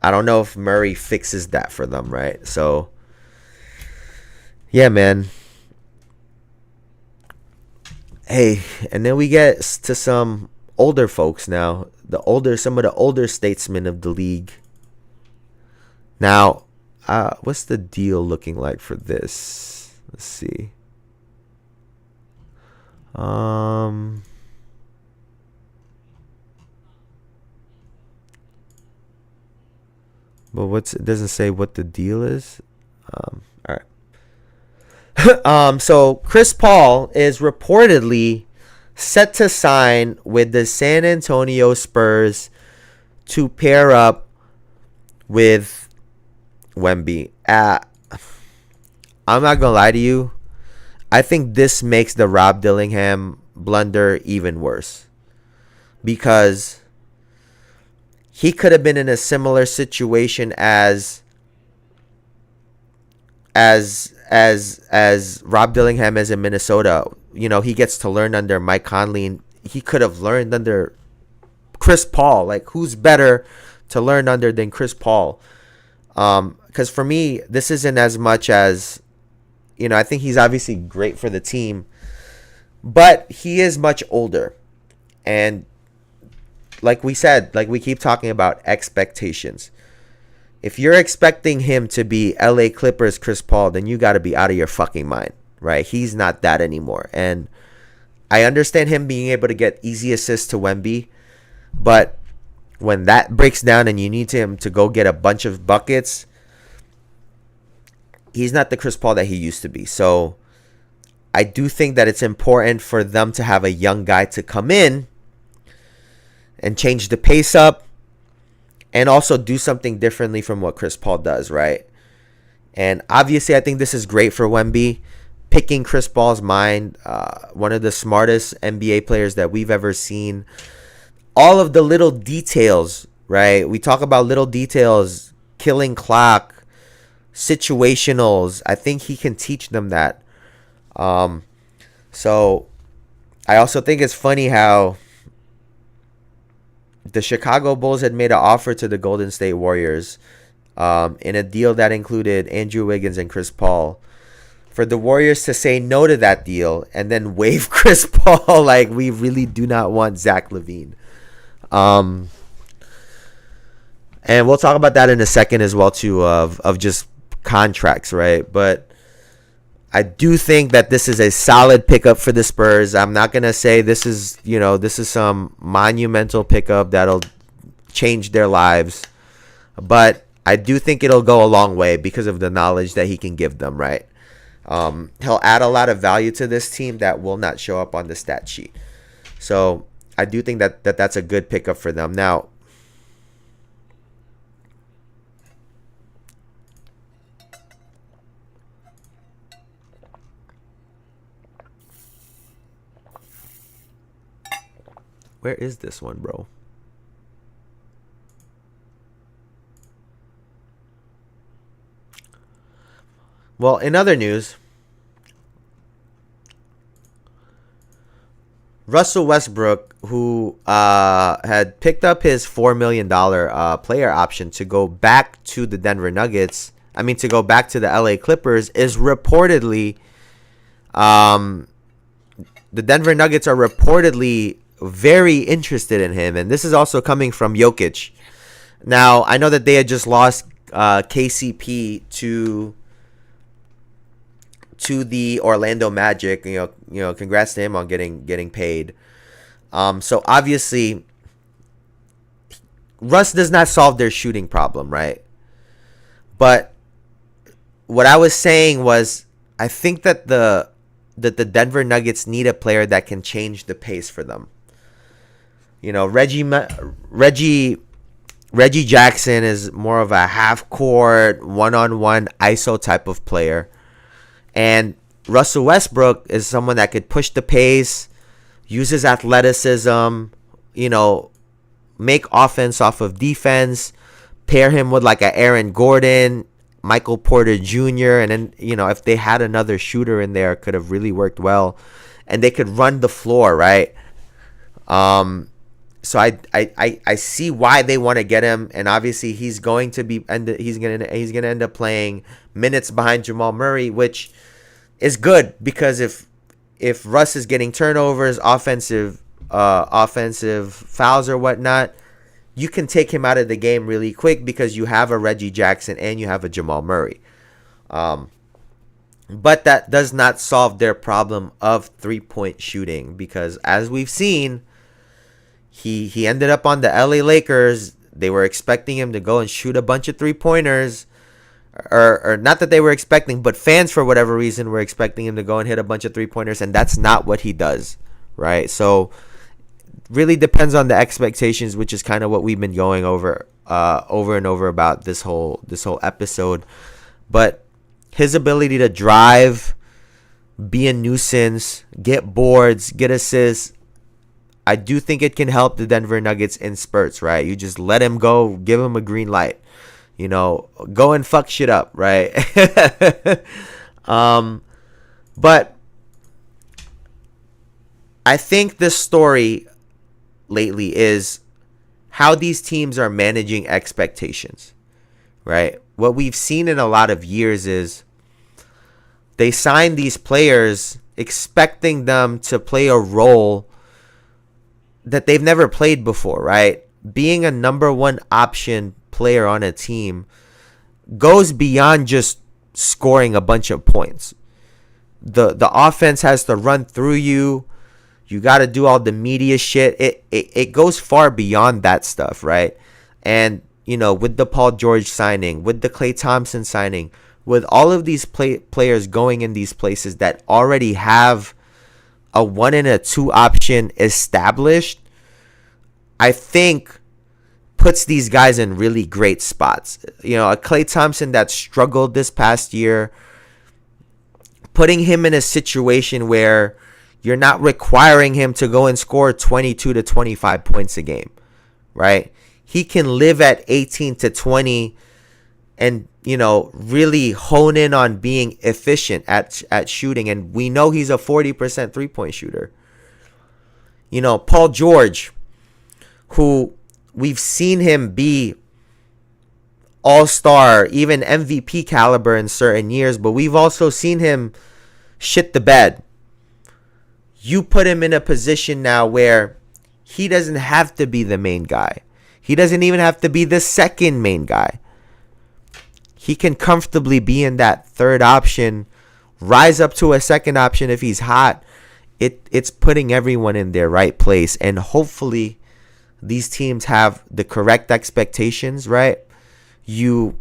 I don't know if Murray fixes that for them, right? So, yeah, man. Hey, and then we get to some older folks now. Some of the older statesmen of the league. Now, what's the deal looking like for this? Let's see. But it doesn't say what the deal is. All right. So Chris Paul is reportedly set to sign with the San Antonio Spurs to pair up with Wemby. I'm not gonna lie to you. I think this makes the Rob Dillingham blunder even worse, because he could have been in a similar situation as Rob Dillingham is in Minnesota. He gets to learn under Mike Conley, and he could have learned under Chris Paul. Like, who's better to learn under than Chris Paul? Because for me, this isn't as much as, I think he's obviously great for the team, but he is much older. And like we said, like we keep talking about expectations. If you're expecting him to be LA Clippers Chris Paul, then you got to be out of your fucking mind, right? He's not that anymore. And I understand him being able to get easy assists to Wemby, but when that breaks down and you need him to go get a bunch of buckets, he's not the Chris Paul that he used to be. So I do think that it's important for them to have a young guy to come in and change the pace up, and also do something differently from what Chris Paul does, right? And obviously, I think this is great for Wemby, picking Chris Paul's mind, one of the smartest NBA players that we've ever seen. All of the little details, right? We talk about little details, killing clock, situationals. I think he can teach them that. So I also think it's funny how the Chicago Bulls had made an offer to the Golden State Warriors in a deal that included Andrew Wiggins and Chris Paul. For the Warriors to say no to that deal and then waive Chris Paul, like, we really do not want Zach LaVine. And we'll talk about that in a second as well too, of just contracts, right? But I do think that this is a solid pickup for the Spurs. I'm not going to say this is some monumental pickup that'll change their lives, but I do think it'll go a long way because of the knowledge that he can give them, right? He'll add a lot of value to this team that will not show up on the stat sheet. So I do think that that's a good pickup for them. Now, where is this one, bro? Well, in other news, Russell Westbrook, who had picked up his $4 million player option to go back to the Denver Nuggets, to go back to the LA Clippers, is reportedly, the Denver Nuggets are reportedly very interested in him, and this is also coming from Jokic. Now, I know that they had just lost KCP to the Orlando Magic. Congrats to him on getting paid. So obviously, Russ does not solve their shooting problem, right? But what I was saying was, I think that the Denver Nuggets need a player that can change the pace for them. Reggie Jackson is more of a half-court, one-on-one ISO type of player. And Russell Westbrook is someone that could push the pace, use his athleticism, make offense off of defense, pair him with like a Aaron Gordon, Michael Porter Jr., and then, if they had another shooter in there, it could have really worked well. and they could run the floor, right? So I see why they want to get him, and obviously he's going to end up playing minutes behind Jamal Murray, which is good because if Russ is getting turnovers, offensive fouls or whatnot, you can take him out of the game really quick because you have a Reggie Jackson and you have a Jamal Murray. But that does not solve their problem of 3-point shooting, because as we've seen, he ended up on the LA Lakers. They were expecting him to go and shoot a bunch of 3-pointers, or not that they were expecting, but fans for whatever reason were expecting him to go and hit a bunch of 3-pointers, and that's not what he does, right? So really depends on the expectations, which is kind of what we've been going over and over about this whole episode. But his ability to drive, be a nuisance, get boards, get assists, I do think it can help the Denver Nuggets in spurts, right? You just let him go, give him a green light, go and fuck shit up, right? But I think the story lately is how these teams are managing expectations, right? What we've seen in a lot of years is they sign these players expecting them to play a role that they've never played before, right? Being a number one option player on a team goes beyond just scoring a bunch of points. The offense has to run through you. You got to do all the media shit. It goes far beyond that stuff, right? And, with the Paul George signing, with the Klay Thompson signing, with all of these players going in these places that already have a 1 and a 2 option established, I think puts these guys in really great spots. A Klay Thompson that struggled this past year, putting him in a situation where you're not requiring him to go and score 22 to 25 points a game, right? He can live at 18 to 20 and, really hone in on being efficient at shooting. And we know he's a 40% 3-point shooter. Paul George, who we've seen him be all-star, even MVP caliber in certain years, but we've also seen him shit the bed. You put him in a position now where he doesn't have to be the main guy. He doesn't even have to be the second main guy. He can comfortably be in that third option, rise up to a second option if he's hot. It's putting everyone in their right place, and hopefully these teams have the correct expectations, right? You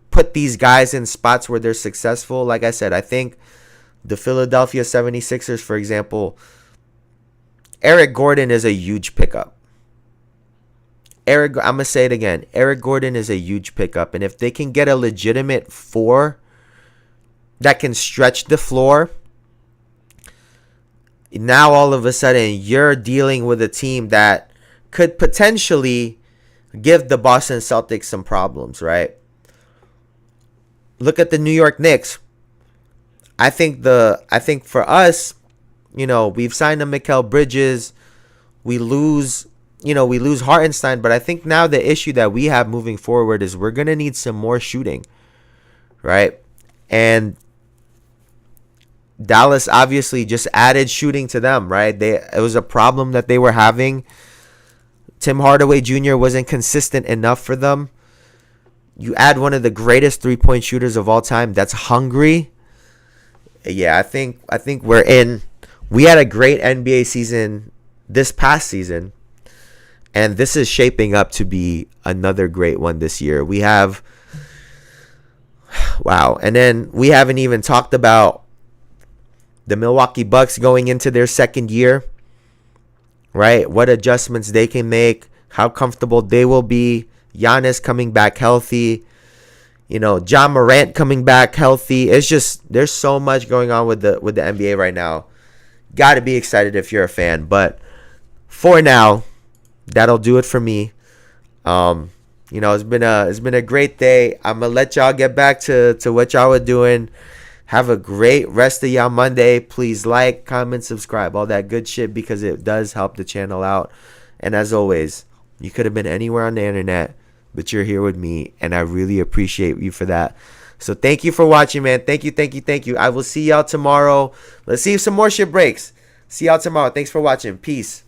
put these guys in spots where they're successful. Like I said, I think the Philadelphia 76ers, for example, Eric Gordon is a huge pickup. I'm going to say it again. Eric Gordon is a huge pickup. And if they can get a legitimate 4 that can stretch the floor, now all of a sudden you're dealing with a team that could potentially give the Boston Celtics some problems, right? Look at the New York Knicks. I think for us, we've signed a Mikal Bridges. We lose Hartenstein, but I think now the issue that we have moving forward is we're going to need some more shooting, right? And Dallas obviously just added shooting to them, right? It was a problem that they were having. Tim Hardaway Jr. wasn't consistent enough for them. You add one of the greatest 3-point shooters of all time that's hungry. Yeah, I think we're in. We had a great NBA season this past season, and this is shaping up to be another great one this year. We have, wow, and then we haven't even talked about the Milwaukee Bucks going into their second year, right? What adjustments they can make, how comfortable they will be. Giannis coming back healthy, John Morant coming back healthy. It's just, there's so much going on with the NBA right now. Got to be excited if you're a fan. But for now, that'll do it for me. It's been a great day. I'm gonna let y'all get back to what y'all were doing. Have a great rest of y'all Monday. Please like, comment, subscribe, all that good shit, because it does help the channel out. And as always, you could have been anywhere on the internet, but you're here with me, and I really appreciate you for that. So thank you for watching, man. Thank you. I will see y'all tomorrow. Let's see if some more shit breaks. See y'all tomorrow. Thanks for watching. Peace.